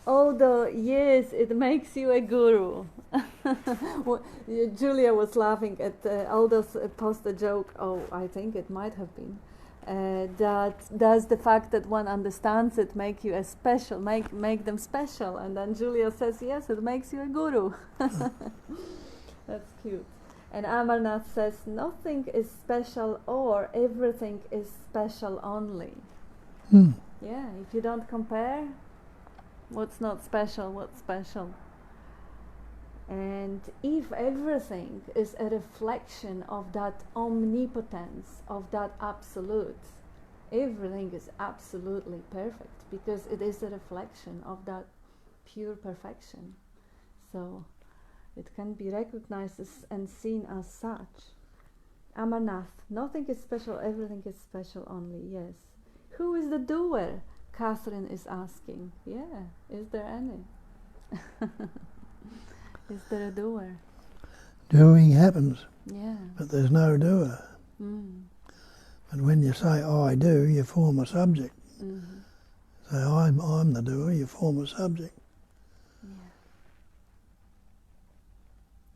although yes, it makes you a guru. Julia was laughing at Aldo's post a joke. Oh, I think it might have been. That does the fact that one understands it make you a special, make them special? And then Julia says, yes, it makes you a guru. That's cute. And Amarnath says, nothing is special or everything is special only. Yeah, if you don't compare, what's not special, what's special? And if everything is a reflection of that omnipotence, of that absolute, everything is absolutely perfect because it is a reflection of that pure perfection. So it can be recognized and seen as such. Amarnath, nothing is special, everything is special only, yes. Who is the doer? Catherine is asking. Yeah, is there any? Is there a doer? Doing happens, yeah, but there's no doer. But when you say I do, you form a subject. Say I'm the doer, you form a subject.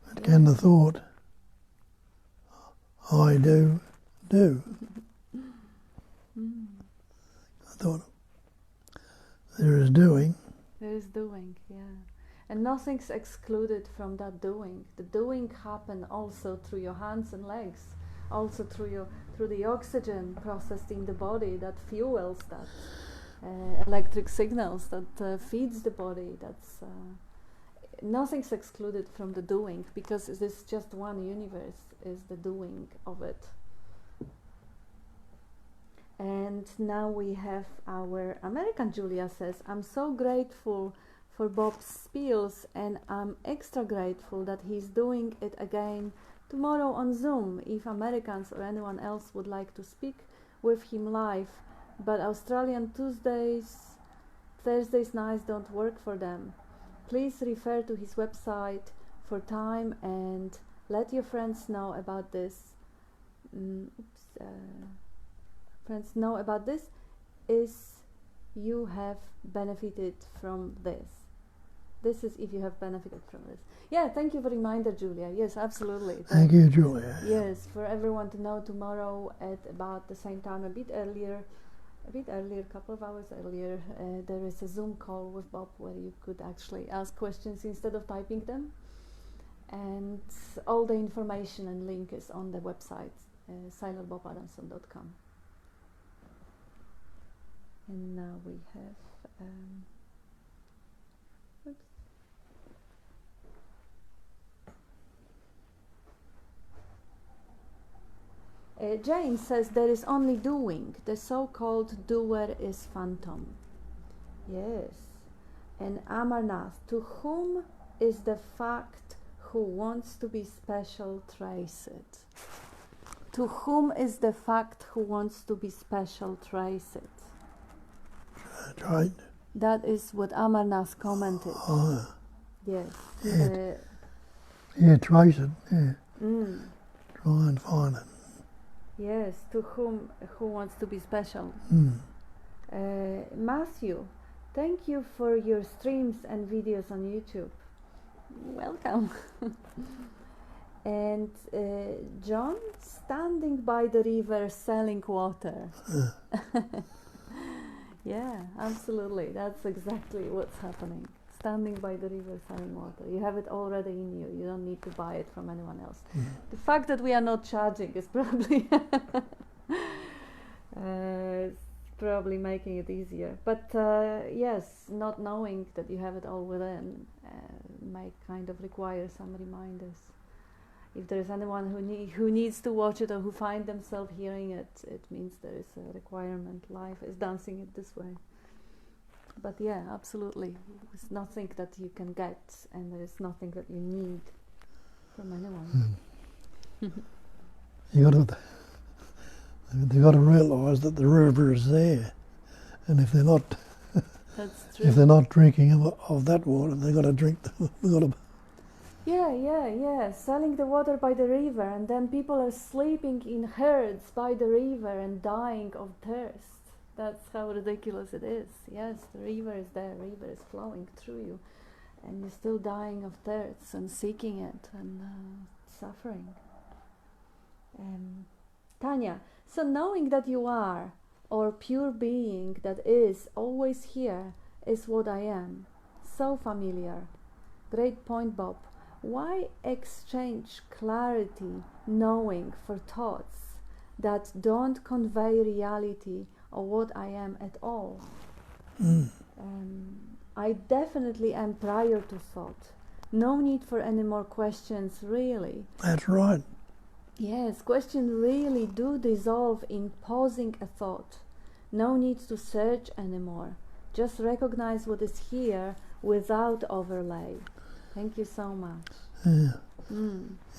But can the thought I do? I thought there is doing. There is doing, yeah. And nothing's excluded from that doing. The doing happens also through your hands and legs, also through the oxygen processed in the body that fuels that electric signals that feeds the body. That's nothing's excluded from the doing because it is just one universe is the doing of it. And now we have our American Julia says, I'm so grateful for Bob's spiels, and I'm extra grateful that he's doing it again tomorrow on Zoom if Americans or anyone else would like to speak with him live, but Australian Thursdays nights don't work for them. Please refer to his website for time and let your friends know about this. Friends know about this is you have benefited from this. This is if you have benefited from this. Yeah, thank you for the reminder, Julia. Yes, absolutely. Thank you, Julia. Yes, for everyone to know tomorrow at about the same time, a bit earlier, a couple of hours earlier, there is a Zoom call with Bob where you could actually ask questions instead of typing them. And all the information and link is on the website, silentbobadamson.com. And now we have... Jane says there is only doing. The so-called doer is phantom. Yes. And Amarnath, to whom is the fact who wants to be special traced? To whom is the fact who wants to be special traced? That's right. That is what Amarnath commented. Oh. Yes. Yeah, trace it. Yeah. Try and find it. Yes, to who wants to be special. Matthew, thank you for your streams and videos on YouTube. Welcome. And John, standing by the river selling water. Yeah, absolutely. That's exactly what's happening. Standing by the river selling water. You have it already in you. You don't need to buy it from anyone else. The fact that we are not charging is probably probably making it easier. But yes, not knowing that you have it all within might kind of require some reminders. If there is anyone who needs to watch it or who find themselves hearing it, it means there is a requirement. Life is dancing it this way. But yeah, absolutely. It's nothing that you can get, and there is nothing that you need from anyone. You've got to realise that the river is there, and if they're not, That's true. if they're not drinking of that water, they've got to drink. Yeah. Selling the water by the river, and then people are sleeping in herds by the river and dying of thirst. That's how ridiculous it is. Yes, the river is there, the river is flowing through you, and you're still dying of thirst and seeking it and suffering. Tanya, so knowing that you are, or pure being that is always here, is what I am. So familiar. Great point, Bob. Why exchange clarity, knowing, for thoughts that don't convey reality or what I am at all? I definitely am prior to thought. No need for any more questions, really. That's right. Yes, questions really do dissolve in pausing a thought. No need to search anymore. Just recognize what is here without overlay. Thank you so much.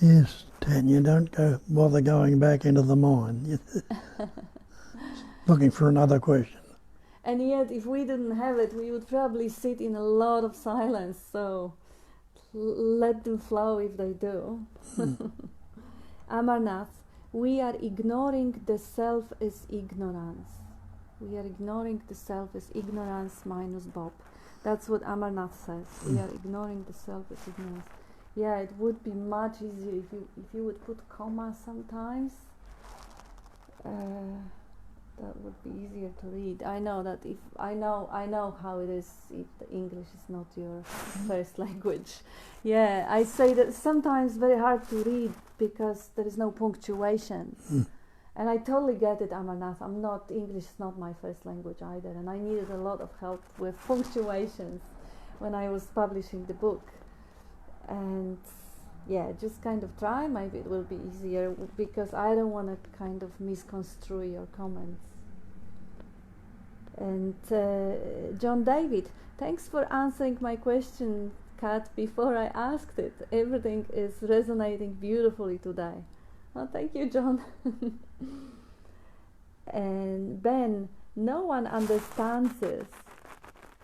Yes, Tanya, don't bother going back into the mind. Looking for another question. And yet, if we didn't have it, we would probably sit in a lot of silence. So let them flow if they do. Amarnath, we are ignoring the self is ignorance. We are ignoring the self is ignorance minus Bob. That's what Amarnath says. We are ignoring the self is ignorance. Yeah, it would be much easier if you would put commas sometimes. That would be easier to read. I know that if I know how it is if the English is not your first language. Yeah, I say that sometimes very hard to read because there is no punctuation. And I totally get it, Amarnath. English is not my first language either, and I needed a lot of help with punctuations when I was publishing the book. And yeah, just kind of try, maybe it will be easier, because I don't want to kind of misconstrue your comments. And John David, thanks for answering my question, Kat, before I asked it. Everything is resonating beautifully today. Oh, thank you, John. And Ben, no one understands this.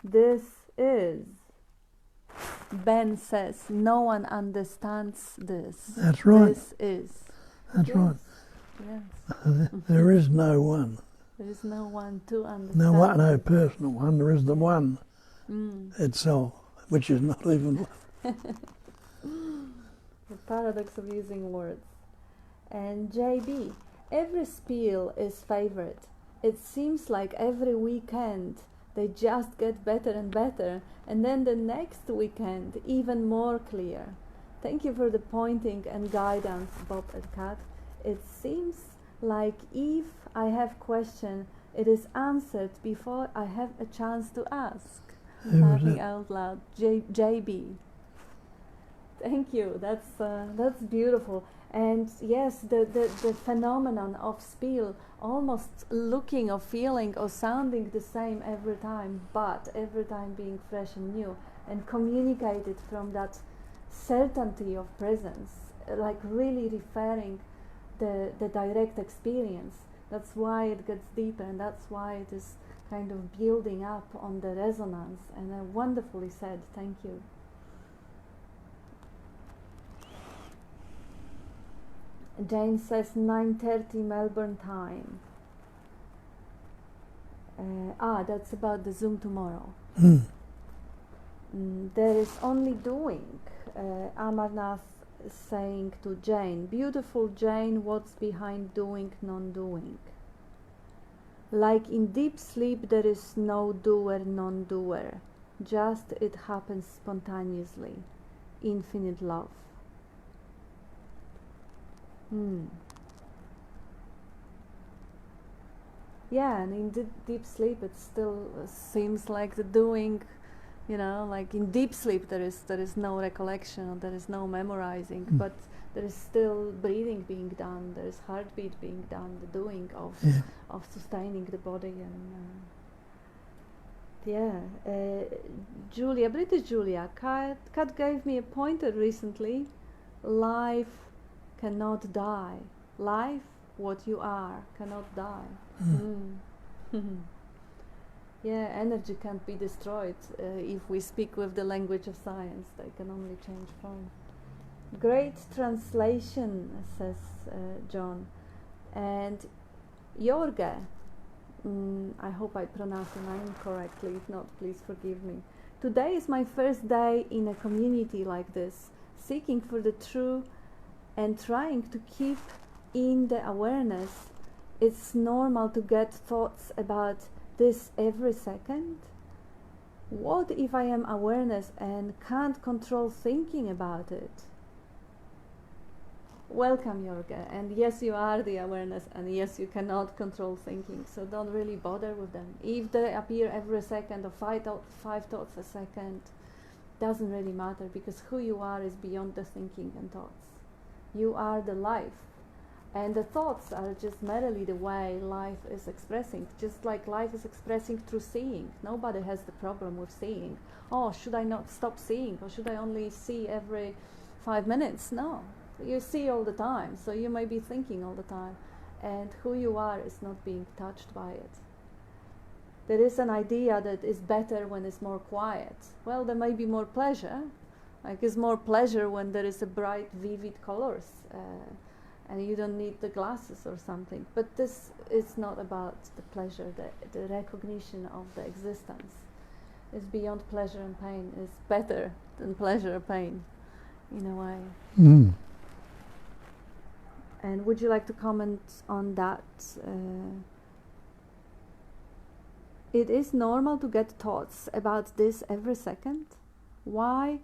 This is. Ben says, no one understands this. That's right. This is. That's yes. right. Yes. There is no one. There is no one to understand. No personal one. There is the one itself, which is not even one. The paradox of using words. And JB, every spiel is favorite. It seems like every weekend they just get better and better, and then the next weekend even more clear. Thank you for the pointing and guidance, Bob and Kat. It seems like if I have question, it is answered before I have a chance to ask. Laughing out loud, JB. Thank you. That's beautiful. And yes, the phenomenon of spiel, almost looking or feeling or sounding the same every time, but every time being fresh and new, and communicated from that certainty of presence, like really referring the direct experience. That's why it gets deeper, and that's why it is kind of building up on the resonance. And wonderfully said. Thank you. Jane says 9:30 Melbourne time. That's about the Zoom tomorrow. There is only doing. Amarnath, saying to Jane, beautiful Jane, what's behind doing, non-doing? Like in deep sleep there is no doer, non-doer. Just it happens spontaneously. Infinite love. Yeah, and in deep sleep it still seems like the doing, like in deep sleep there is no recollection, or there is no memorizing, but there is still breathing being done, there is heartbeat being done, the doing of sustaining the body. And Julia, British Julia, Kat gave me a pointer recently. Life cannot die. Life, what you are, cannot die. Yeah, energy can't be destroyed. If we speak with the language of science, they can only change form. Great translation, says John. And Jorge, I hope I pronounced your name correctly. If not, please forgive me. Today is my first day in a community like this, seeking for the true and trying to keep in the awareness. It's normal to get thoughts about this every second. What if I am awareness and can't control thinking about it? Welcome, Jorge. And yes, you are the awareness, and yes, you cannot control thinking, so don't really bother with them. If they appear every second or five thoughts a second, doesn't really matter, because who you are is beyond the thinking and thoughts. You are the life, and the thoughts are just merely the way life is expressing, just like life is expressing through seeing. Nobody has the problem with seeing. Oh, should I not stop seeing, or should I only see every 5 minutes? No. You see all the time, so you may be thinking all the time, and who you are is not being touched by it. There is an idea that is better when it's more quiet. Well, there may be more pleasure, like it's more pleasure when there is a bright, vivid colors, and you don't need the glasses or something. But this is not about the pleasure, the recognition of the existence. It's beyond pleasure and pain. It's better than pleasure or pain, in a way. And would you like to comment on that? It is normal to get thoughts about this every second. Why,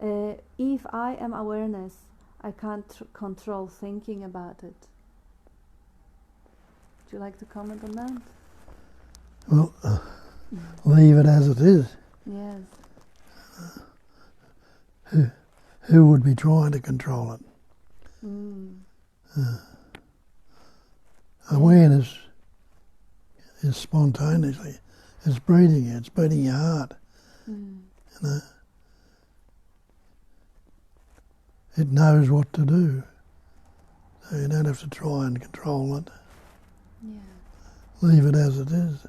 if I am awareness, I can't control thinking about it? Would you like to comment on that? Well, leave it as it is. Yes. Who would be trying to control it? Awareness is spontaneously. It's breathing you. It's beating your heart. It knows what to do, so you don't have to try and control it. Leave it as it is,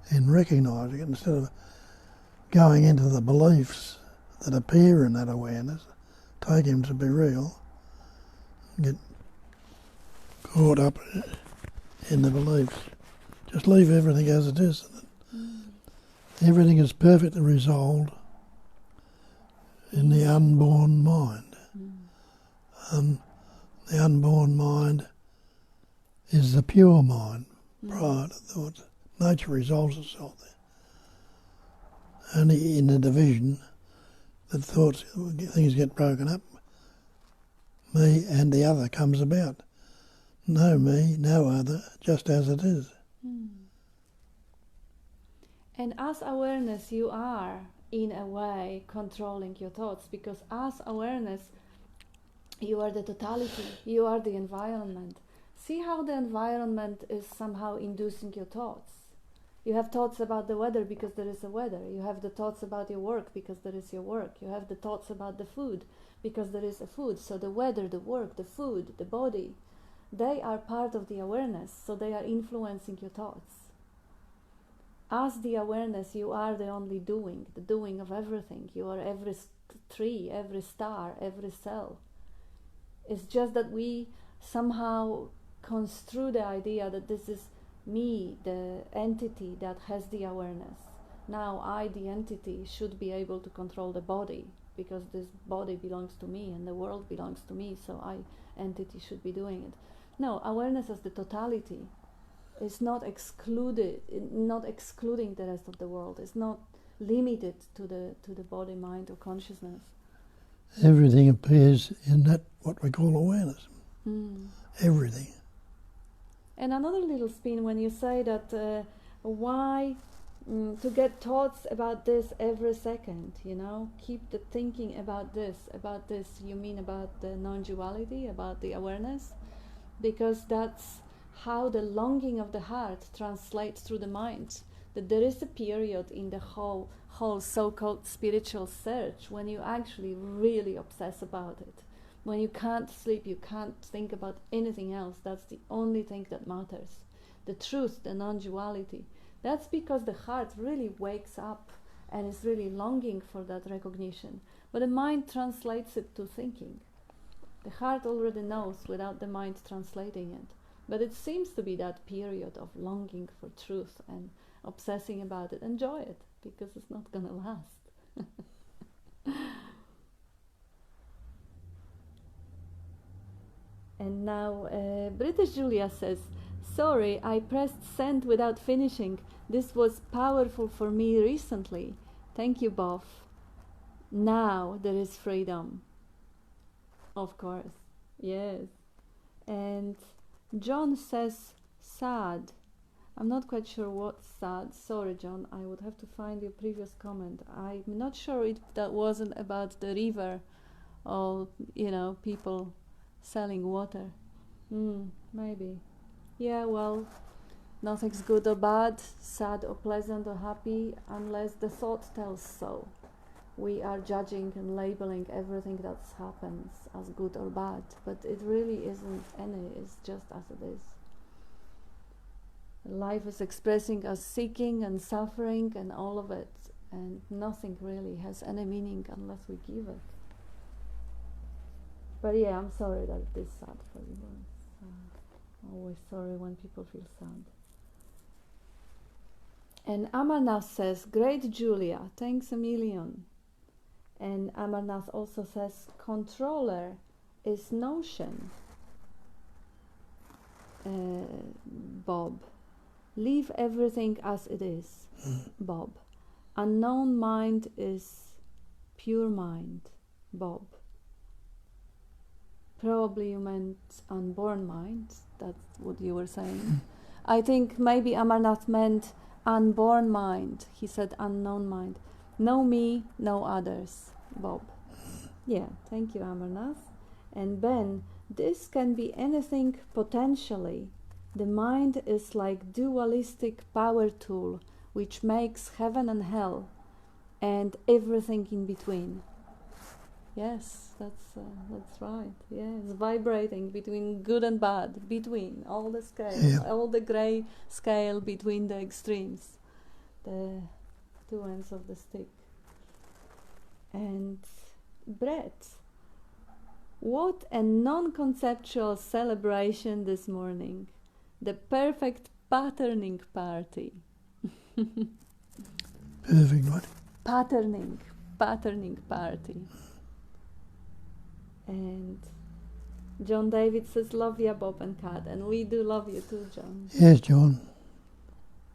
and recognising it instead of going into the beliefs that appear in that awareness, take them to be real, and get caught up in the beliefs. Just leave everything as it is. Everything is perfectly resolved in the unborn mind. The unborn mind is the pure mind prior to thoughts. Nature resolves itself there. Only in the division that thoughts, things get broken up, me and the other comes about. No me, no other, just as it is. And as awareness, you are, in a way, controlling your thoughts, because as awareness, you are the totality, you are the environment. See how the environment is somehow inducing your thoughts. You have thoughts about the weather because there is a weather. You have the thoughts about your work because there is your work. You have the thoughts about the food because there is a food. So the weather, the work, the food, the body, they are part of the awareness, so they are influencing your thoughts. As the awareness, you are the only doing, the doing of everything. You are every tree, every star, every cell. It's just that we somehow construe the idea that this is me, the entity that has the awareness. Now I, the entity, should be able to control the body because this body belongs to me and the world belongs to me, so entity should be doing it. No, awareness as the totality is not excluding the rest of the world. It's not limited to the body, mind, or consciousness. Everything appears in that what we call awareness. Everything. And another little spin when you say that why to get thoughts about this every second, keep the thinking about this. You mean about the non-duality, about the awareness? Because that's how the longing of the heart translates through the mind. That there is a period in the whole so-called spiritual search when you actually really obsess about it. When you can't sleep, you can't think about anything else. That's the only thing that matters. The truth, the non-duality. That's because the heart really wakes up and is really longing for that recognition. But the mind translates it to thinking. The heart already knows without the mind translating it. But it seems to be that period of longing for truth and obsessing about it. Enjoy it, because it's not going to last. And now British Julia says, sorry, I pressed send without finishing. This was powerful for me recently. Thank you, Bob. Now there is freedom. Of course, yes. And John says, sad. I'm not quite sure what's sad. Sorry, John, I would have to find your previous comment. I'm not sure if that wasn't about the river or, people selling water. Maybe. Yeah, well, nothing's good or bad, sad or pleasant or happy, unless the thought tells so. We are judging and labeling everything that happens as good or bad, but it really isn't any, it's just as it is. Life is expressing us seeking and suffering and all of it, and nothing really has any meaning unless we give it. But yeah, I'm sorry that it is sad for you. Always sorry when people feel sad. And Amarnath says, great Julia, thanks a million. And Amarnath also says, controller is notion. Bob, leave everything as it is. Bob, unknown mind is pure mind. Bob, probably you meant unborn mind. That's what you were saying. I think maybe Amarnath meant unborn mind. He said unknown mind. No me, no others. Bob. Yeah, thank you, Amarnath. And Ben, this can be anything potentially. The mind is like dualistic power tool which makes heaven and hell and everything in between. Yes, that's right. Yeah, it's vibrating between good and bad, between all the scale, all the grey scale between the extremes, the two ends of the stick. And Brett, what a non-conceptual celebration this morning. The perfect patterning party. Perfect what? Patterning party. And John David says, love ya, Bob and Kat. And we do love you too, John. Yes, John.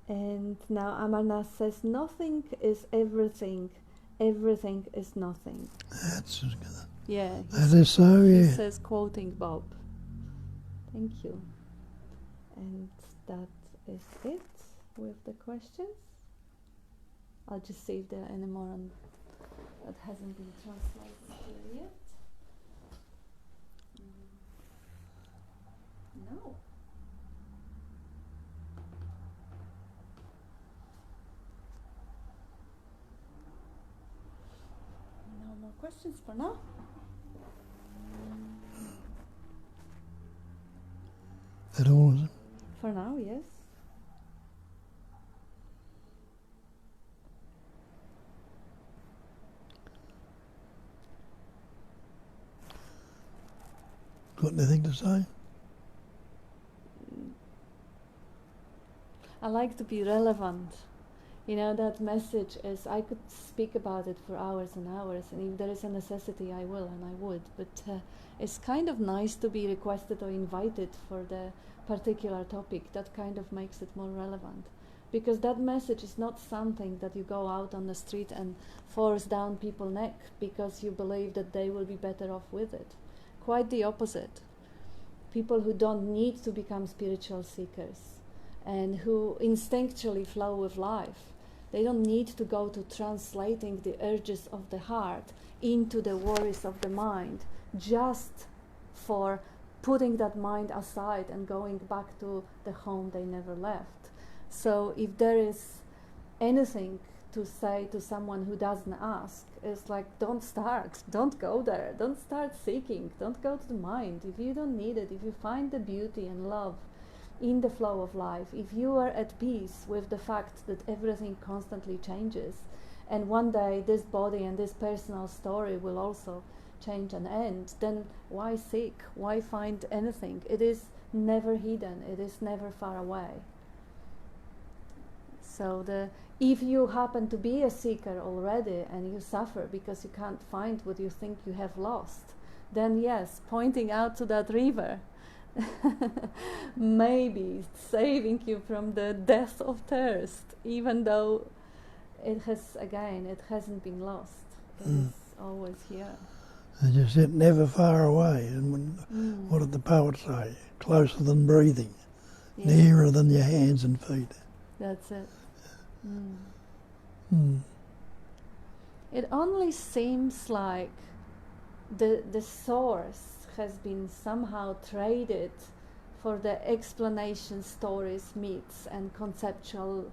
And now Amarnath says, nothing is everything. Everything is nothing. That's good. Yeah. That is so, yeah. He says, quoting Bob. Thank you. And that is it with the questions. I'll just see if there are any more that hasn't been translated yet. No. No more questions for now. That all, is it? For now, yes. Got anything to say? I like to be relevant. That message is, I could speak about it for hours and hours, and if there is a necessity, I will and I would. But it's kind of nice to be requested or invited for the particular topic. That kind of makes it more relevant. Because that message is not something that you go out on the street and force down people's neck because you believe that they will be better off with it. Quite the opposite. People who don't need to become spiritual seekers and who instinctually flow with life, they don't need to go to translating the urges of the heart into the worries of the mind just for putting that mind aside and going back to the home they never left. So if there is anything to say to someone who doesn't ask, it's like, don't start, don't go there, don't start seeking, don't go to the mind. If you don't need it, if you find the beauty and love in the flow of life, if you are at peace with the fact that everything constantly changes, and one day this body and this personal story will also change and end, then why seek? Why find anything? It is never hidden, it is never far away. So if you happen to be a seeker already and you suffer because you can't find what you think you have lost, then yes, pointing out to that river maybe saving you from the death of thirst, even though it hasn't been lost. It is always here. As you said, never far away. And what did the poet say? Closer than breathing, nearer than your hands and feet. That's it. It only seems like the source has been somehow traded for the explanation, stories, myths, and conceptual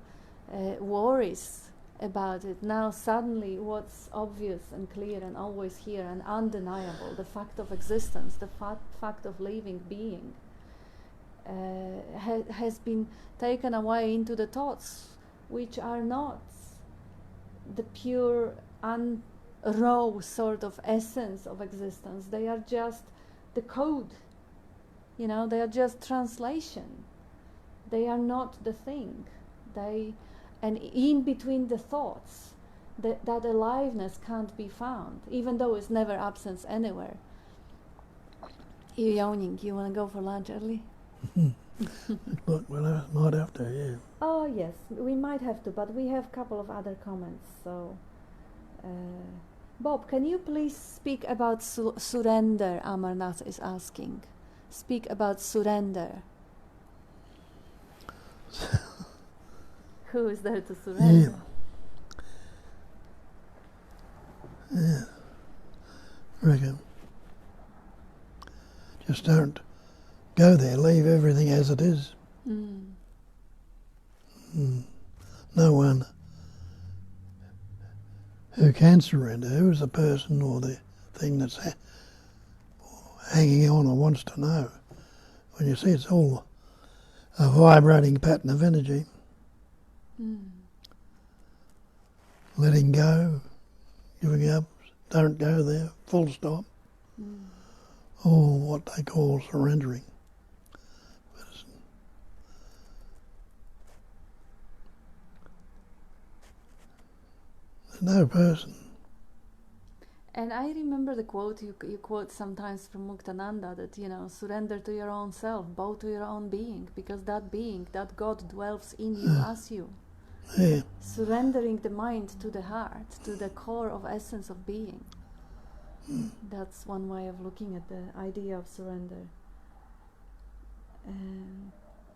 worries about it. Now suddenly what's obvious and clear and always here and undeniable, the fact of existence, the fact of living being, has been taken away into the thoughts, which are not the pure raw sort of essence of existence. They are just the code, they are just translation. They are not the thing. And in between the thoughts, that aliveness can't be found, even though it's never absent anywhere. You're yawning. You want to go for lunch early? Well, I might have to, yeah. Oh yes, we might have to, but we have a couple of other comments. So, Bob, can you please speak about surrender? Amarnath is asking. Speak about surrender. Who is there to surrender? Yeah. Reckon. Just don't go there. Leave everything as it is. No one who can surrender, who is the person or the thing that's hanging on or wants to know. When you see it's all a vibrating pattern of energy. Letting go, giving up, don't go there, full stop. Or what they call surrendering. There's no person. And I remember the quote you quote sometimes from Muktananda, that, surrender to your own self, bow to your own being, because that being, that God dwells in you as you. Yeah. Surrendering the mind to the heart, to the core of essence of being. That's one way of looking at the idea of surrender.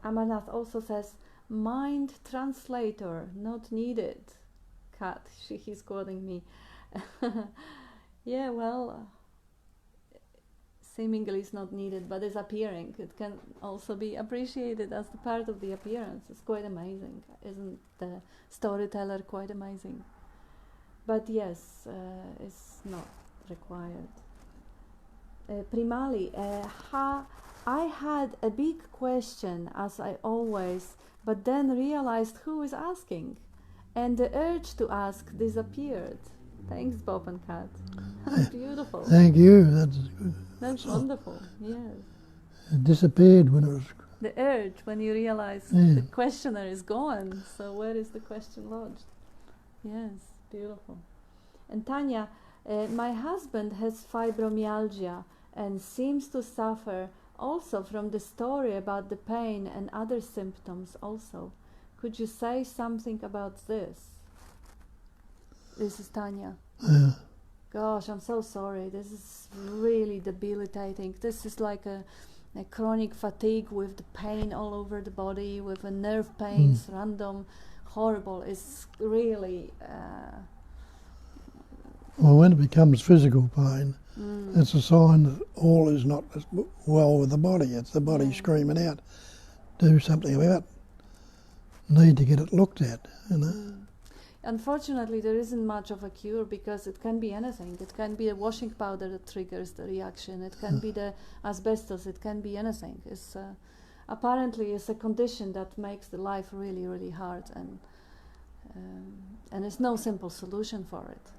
Amarnath also says, mind translator, not needed. Kat, he's quoting me. Yeah, well, seemingly it's not needed, but it's appearing. It can also be appreciated as the part of the appearance. It's quite amazing. Isn't the storyteller quite amazing? But yes, it's not required. Primali, I had a big question, as I always, but then realized who is asking, and the urge to ask disappeared. Thanks, Bob and Kat. Beautiful. Thank you. That's good. That's wonderful. Yes. It disappeared when it was the urge when you realize Yeah. the questioner is gone. So where is the question lodged? Yes, beautiful. And Tanya, my husband has fibromyalgia and seems to suffer also from the story about the pain and other symptoms also. Could you say something about this? This is Tanya. Yeah. Gosh, I'm so sorry. This is really debilitating. This is like a chronic fatigue with the pain all over the body, with a nerve pains, random, horrible. It's really... Well, when it becomes physical pain, it's a sign that all is not as well with the body. It's the body screaming out, do something about it. Need to get it looked at, you know. Unfortunately, there isn't much of a cure because it can be anything. It can be a washing powder that triggers the reaction. It can be the asbestos. It can be anything. It's apparently it's a condition that makes the life really, really hard, and there's no simple solution for it.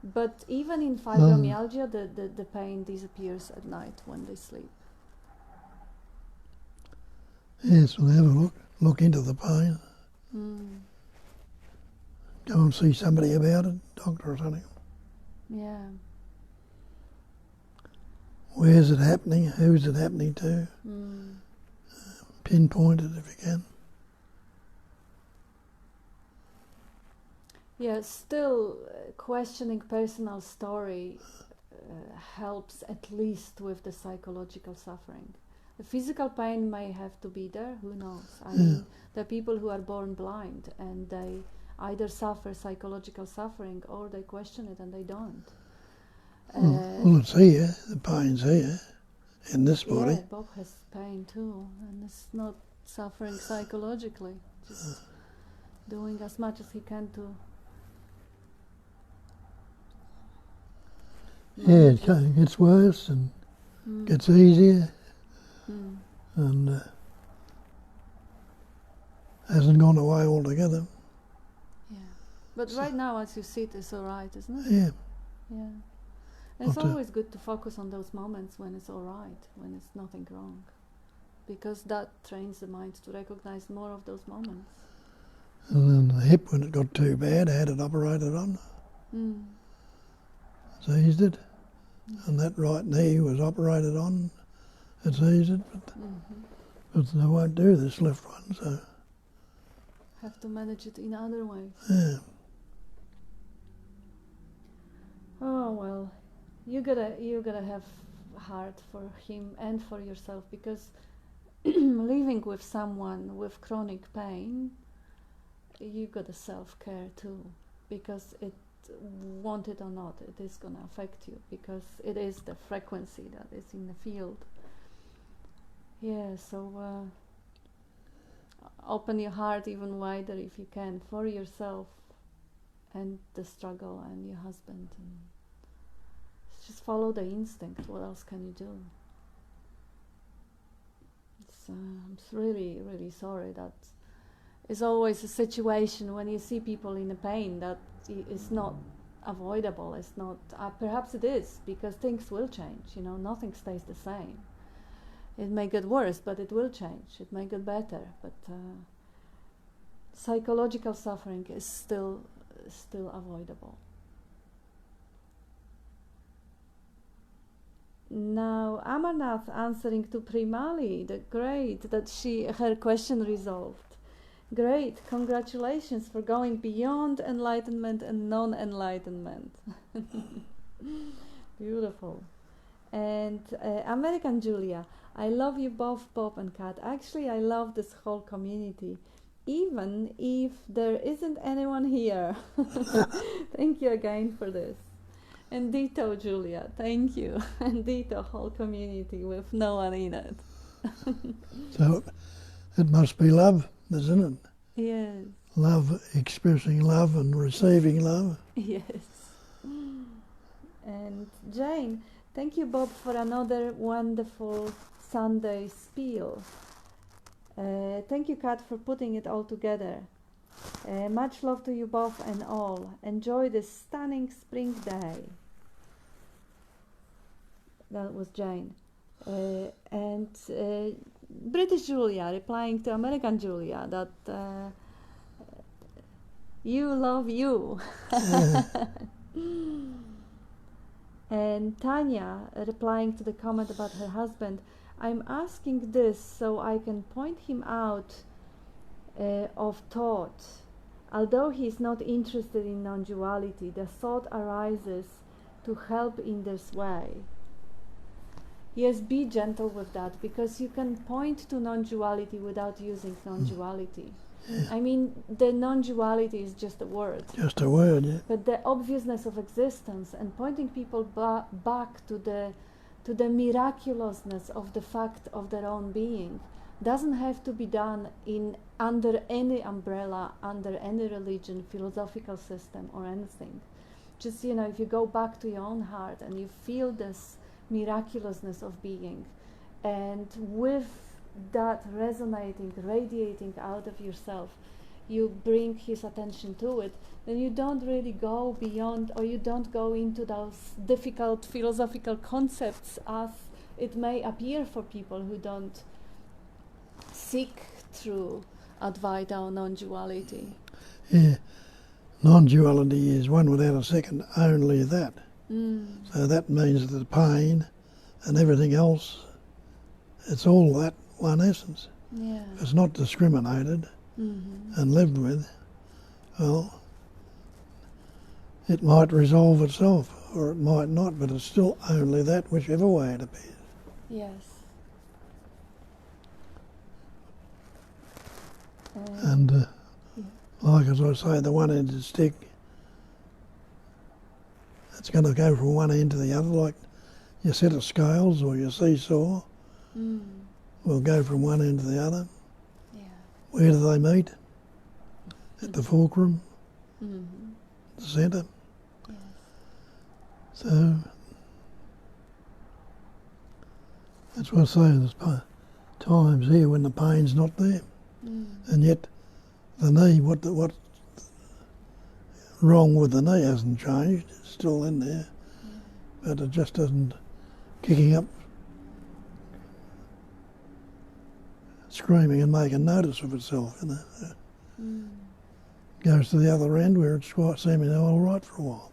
But even in fibromyalgia, the pain disappears at night when they sleep. Yes, we'll have a look into the pain. Go and see somebody about it, doctor or something. Yeah. Where's it happening? Who's it happening to? Pinpoint it if you can. Yeah, still questioning personal story helps at least with the psychological suffering. The physical pain may have to be there, who knows? I mean, there are people who are born blind and they either suffer psychological suffering or they question it and they don't. Well, it's here, the pain's here, in this body. Yeah, Bob has pain too, and it's not suffering psychologically, just doing as much as he can to... Yeah, it gets worse and gets easier, and hasn't gone away altogether. Yeah, but right now, as you sit, it's all right, isn't it? Yeah. Yeah. And it's always good to focus on those moments when it's all right, when it's nothing wrong, because that trains the mind to recognize more of those moments. And then the hip, when it got too bad, I had it operated on. It's eased it. And that right knee was operated on. It's eased it, but they won't do this left one, so... Have to manage it in other ways. Yeah. Oh, well, you gotta have heart for him and for yourself, because living with someone with chronic pain, you gotta self-care too, because it, want it or not, it is gonna affect you, because it is the frequency that is in the field. Yeah, so open your heart even wider if you can, for yourself and the struggle and your husband, and just follow the instinct. What else can you do? I'm really, really sorry that it's always a situation when you see people in the pain that is not avoidable. It's not, perhaps it is, because things will change, you know, nothing stays the same. It may get worse, but it will change. It may get better, but psychological suffering is still avoidable. Now, Amarnath answering to Primali, great that her question resolved. Great, congratulations for going beyond enlightenment and non-enlightenment. Beautiful. And American Julia, I love you both, Bob and Kat. Actually, I love this whole community, even if there isn't anyone here. Thank you again for this. And ditto, Julia, thank you. And ditto, whole community with no one in it. So it must be love, isn't it? Yes. Love, expressing love and receiving love. Yes. And Jane, thank you, Bob, for another wonderful Sunday spiel. Thank you, Kat, for putting it all together. Much love to you both and all. Enjoy this stunning spring day. That was Jane. And British Julia replying to American Julia that you love you. And Tanya replying to the comment about her husband, I'm asking this so I can point him out of thought. Although he is not interested in non-duality, the thought arises to help in this way. Yes, be gentle with that, because you can point to non-duality without using non-duality. I mean, the non-duality is just a word. Just a word, yeah. But the obviousness of existence and pointing people back to the miraculousness of the fact of their own being doesn't have to be done under any umbrella, under any religion, philosophical system or anything. Just, if you go back to your own heart and you feel this miraculousness of being, and with that resonating, radiating out of yourself, you bring his attention to it, then you don't really go beyond, or you don't go into those difficult philosophical concepts as it may appear for people who don't seek through Advaita or non-duality. Yeah, non-duality is one without a second, only that. So that means that the pain and everything else, it's all that one essence. Yeah. It's not discriminated and lived with. Well, it might resolve itself or it might not, but it's still only that, whichever way it appears. Yes. And like as I say, the one-ended stick, it's going to go from one end to the other, like your set of scales or your seesaw will go from one end to the other. Yeah. Where do they meet? At the fulcrum, the centre. Yes. So that's what I say, there's times here when the pain's not there. And yet the knee, what's wrong with the knee hasn't changed, it's still in there, but it just isn't kicking up, screaming and making notice of itself, Goes to the other end where it's quite seemingly all right for a while.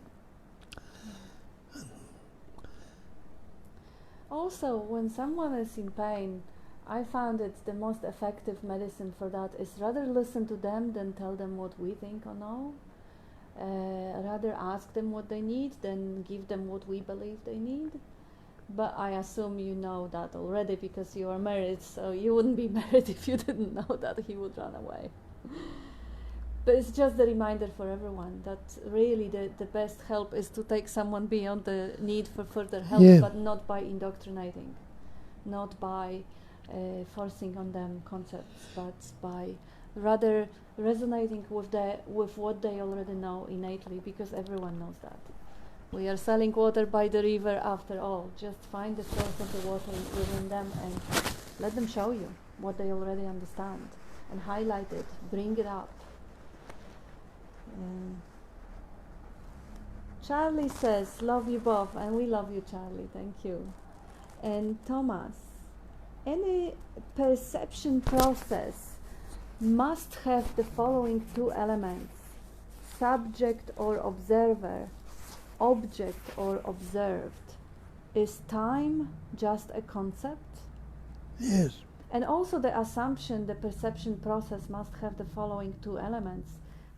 Also, when someone is in pain, I found it the most effective medicine for that is rather listen to them than tell them what we think or know. Rather ask them what they need than give them what we believe they need. But I assume you know that already because you are married, so you wouldn't be married if you didn't know that he would run away. But it's just a reminder for everyone that really the best help is to take someone beyond the need for further help, but not by indoctrinating, not by forcing on them concepts, but by rather resonating with what they already know innately, because everyone knows that. We are selling water by the river after all. Just find the source of the water within them and let them show you what they already understand and highlight it, bring it up. Charlie says, love you both, and we love you, Charlie, thank you. And Thomas, any perception process must have the following two elements: subject or observer, object or observed. Is time just a concept? Yes. And also the assumption the perception process must have the following two elements.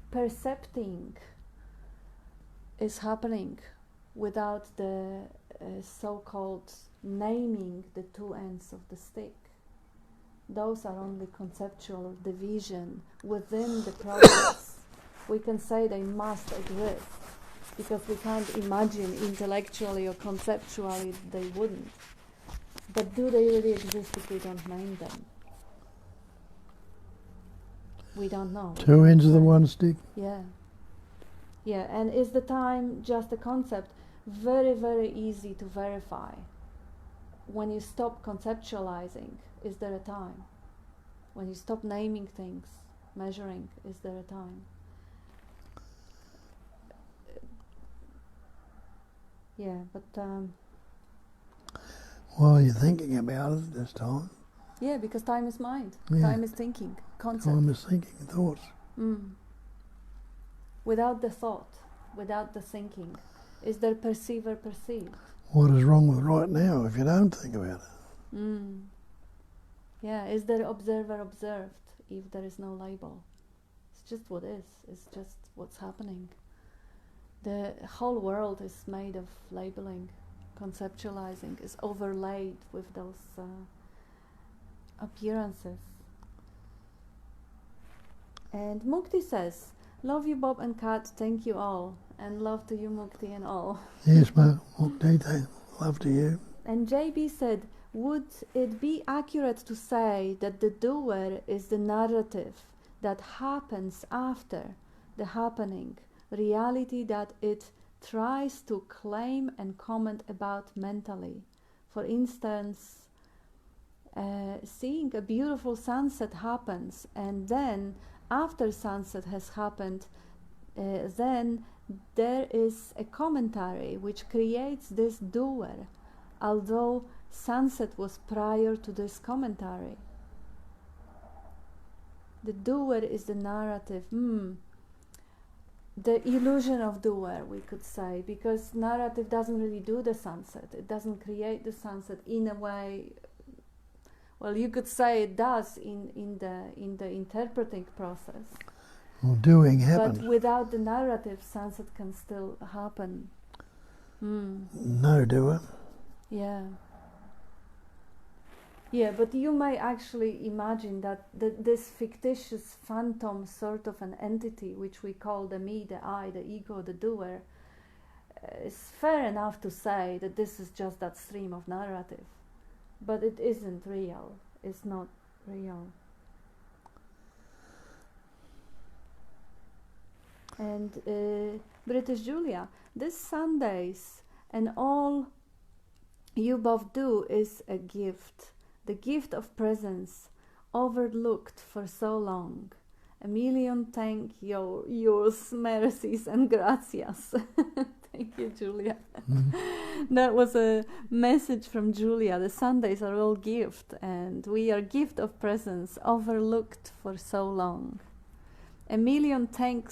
Percepting is happening without the so-called naming the two ends of the stick. Those are only conceptual division within the process. We can say they must exist because we can't imagine intellectually or conceptually they wouldn't. But do they really exist if we don't name them? We don't know. Two ends of the one stick. Yeah. Yeah, and is the time just a concept? Very, very easy to verify. When you stop conceptualizing, is there a time? When you stop naming things, measuring, is there a time? Yeah, but While you're thinking about it this time, Yeah, because time is mind. Yeah. Time is thinking. Concept. Time is thinking, thoughts. Without the thought, without the thinking, is there perceiver perceived? What is wrong with right now if you don't think about it? Yeah, is there observer observed if there is no label? It's just what is. It's just what's happening. The whole world is made of labeling, conceptualizing, is overlaid with those appearances. And Mukti says, love you Bob and Kat, thank you all. And love to you Mukti and all. Yes, Mukti, love to you. And JB said, would it be accurate to say that the doer is the narrative that happens after the happening, reality that it tries to claim and comment about mentally? For instance, seeing a beautiful sunset happens, and then after sunset has happened, then there is a commentary which creates this doer, although sunset was prior to this commentary. The doer is the narrative. The illusion of doer, we could say, because narrative doesn't really do the sunset. It doesn't create the sunset in a way. Well, you could say it does in the interpreting process. Well, doing happens. But without the narrative, sunset can still happen. No doer. Yeah. Yeah, but you may actually imagine that this fictitious phantom sort of an entity, which we call the me, the I, the ego, the doer, is fair enough to say that this is just that stream of narrative. But it isn't real. It's not real. And British Julia, this Sundays and all you both do is a gift. The gift of presence, overlooked for so long. A million thank yours, mercies and gracias. Thank you, Julia. That was a message from Julia. The Sundays are all gift, and we are gift of presence, overlooked for so long. A million thank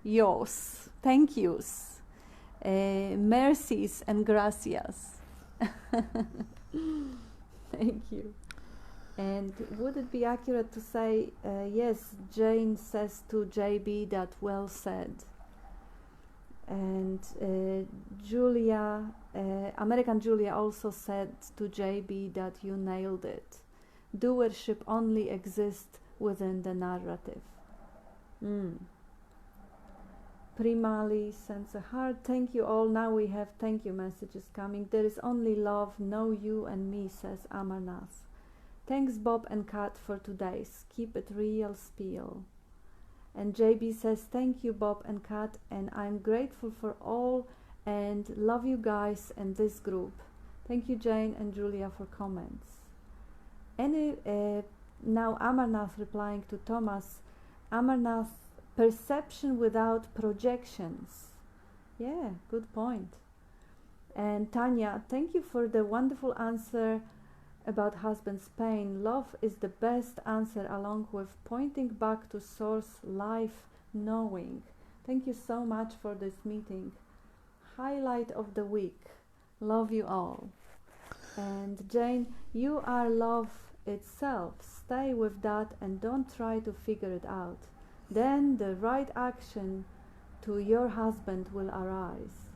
yous, mercies and gracias. Thank you. And would it be accurate to say, yes, Jane says to JB that well said. And Julia, American Julia also said to JB that you nailed it. Doership only exists within the narrative. Primali sends a heart. Thank you all. Now we have thank you messages coming. There is only love, no you and me, says Amarnath. Thanks Bob and Kat for today's. Keep it real spiel. And JB says thank you Bob and Kat, and I'm grateful for all and love you guys and this group. Thank you Jane and Julia for comments. Now Amarnath replying to Thomas. Amarnath, perception without projections. Yeah, good point. And Tanya, thank you for the wonderful answer about husband's pain. Love is the best answer, along with pointing back to source, life, knowing. Thank you so much for this meeting. Highlight of the week. Love you all. And Jane, you are love itself. Stay with that and don't try to figure it out. Then the right action to your husband will arise.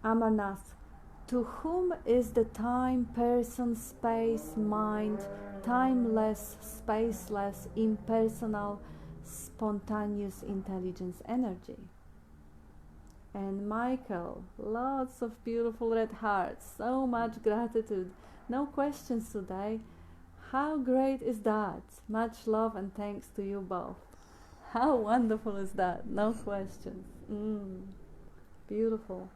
Amarnath, to whom is the time, person, space, mind, timeless, spaceless, impersonal, spontaneous intelligence, energy? And Michael, lots of beautiful red hearts, so much gratitude, no questions today. How great is that? Much love and thanks to you both. How wonderful is that? No questions. Beautiful.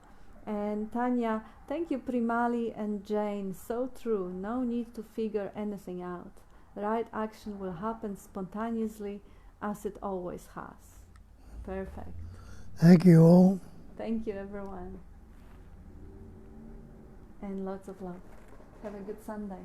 And Tanya, thank you Primali and Jane. So true. No need to figure anything out. Right action will happen spontaneously as it always has. Perfect. Thank you all. Thank you everyone. And lots of love. Have a good Sunday.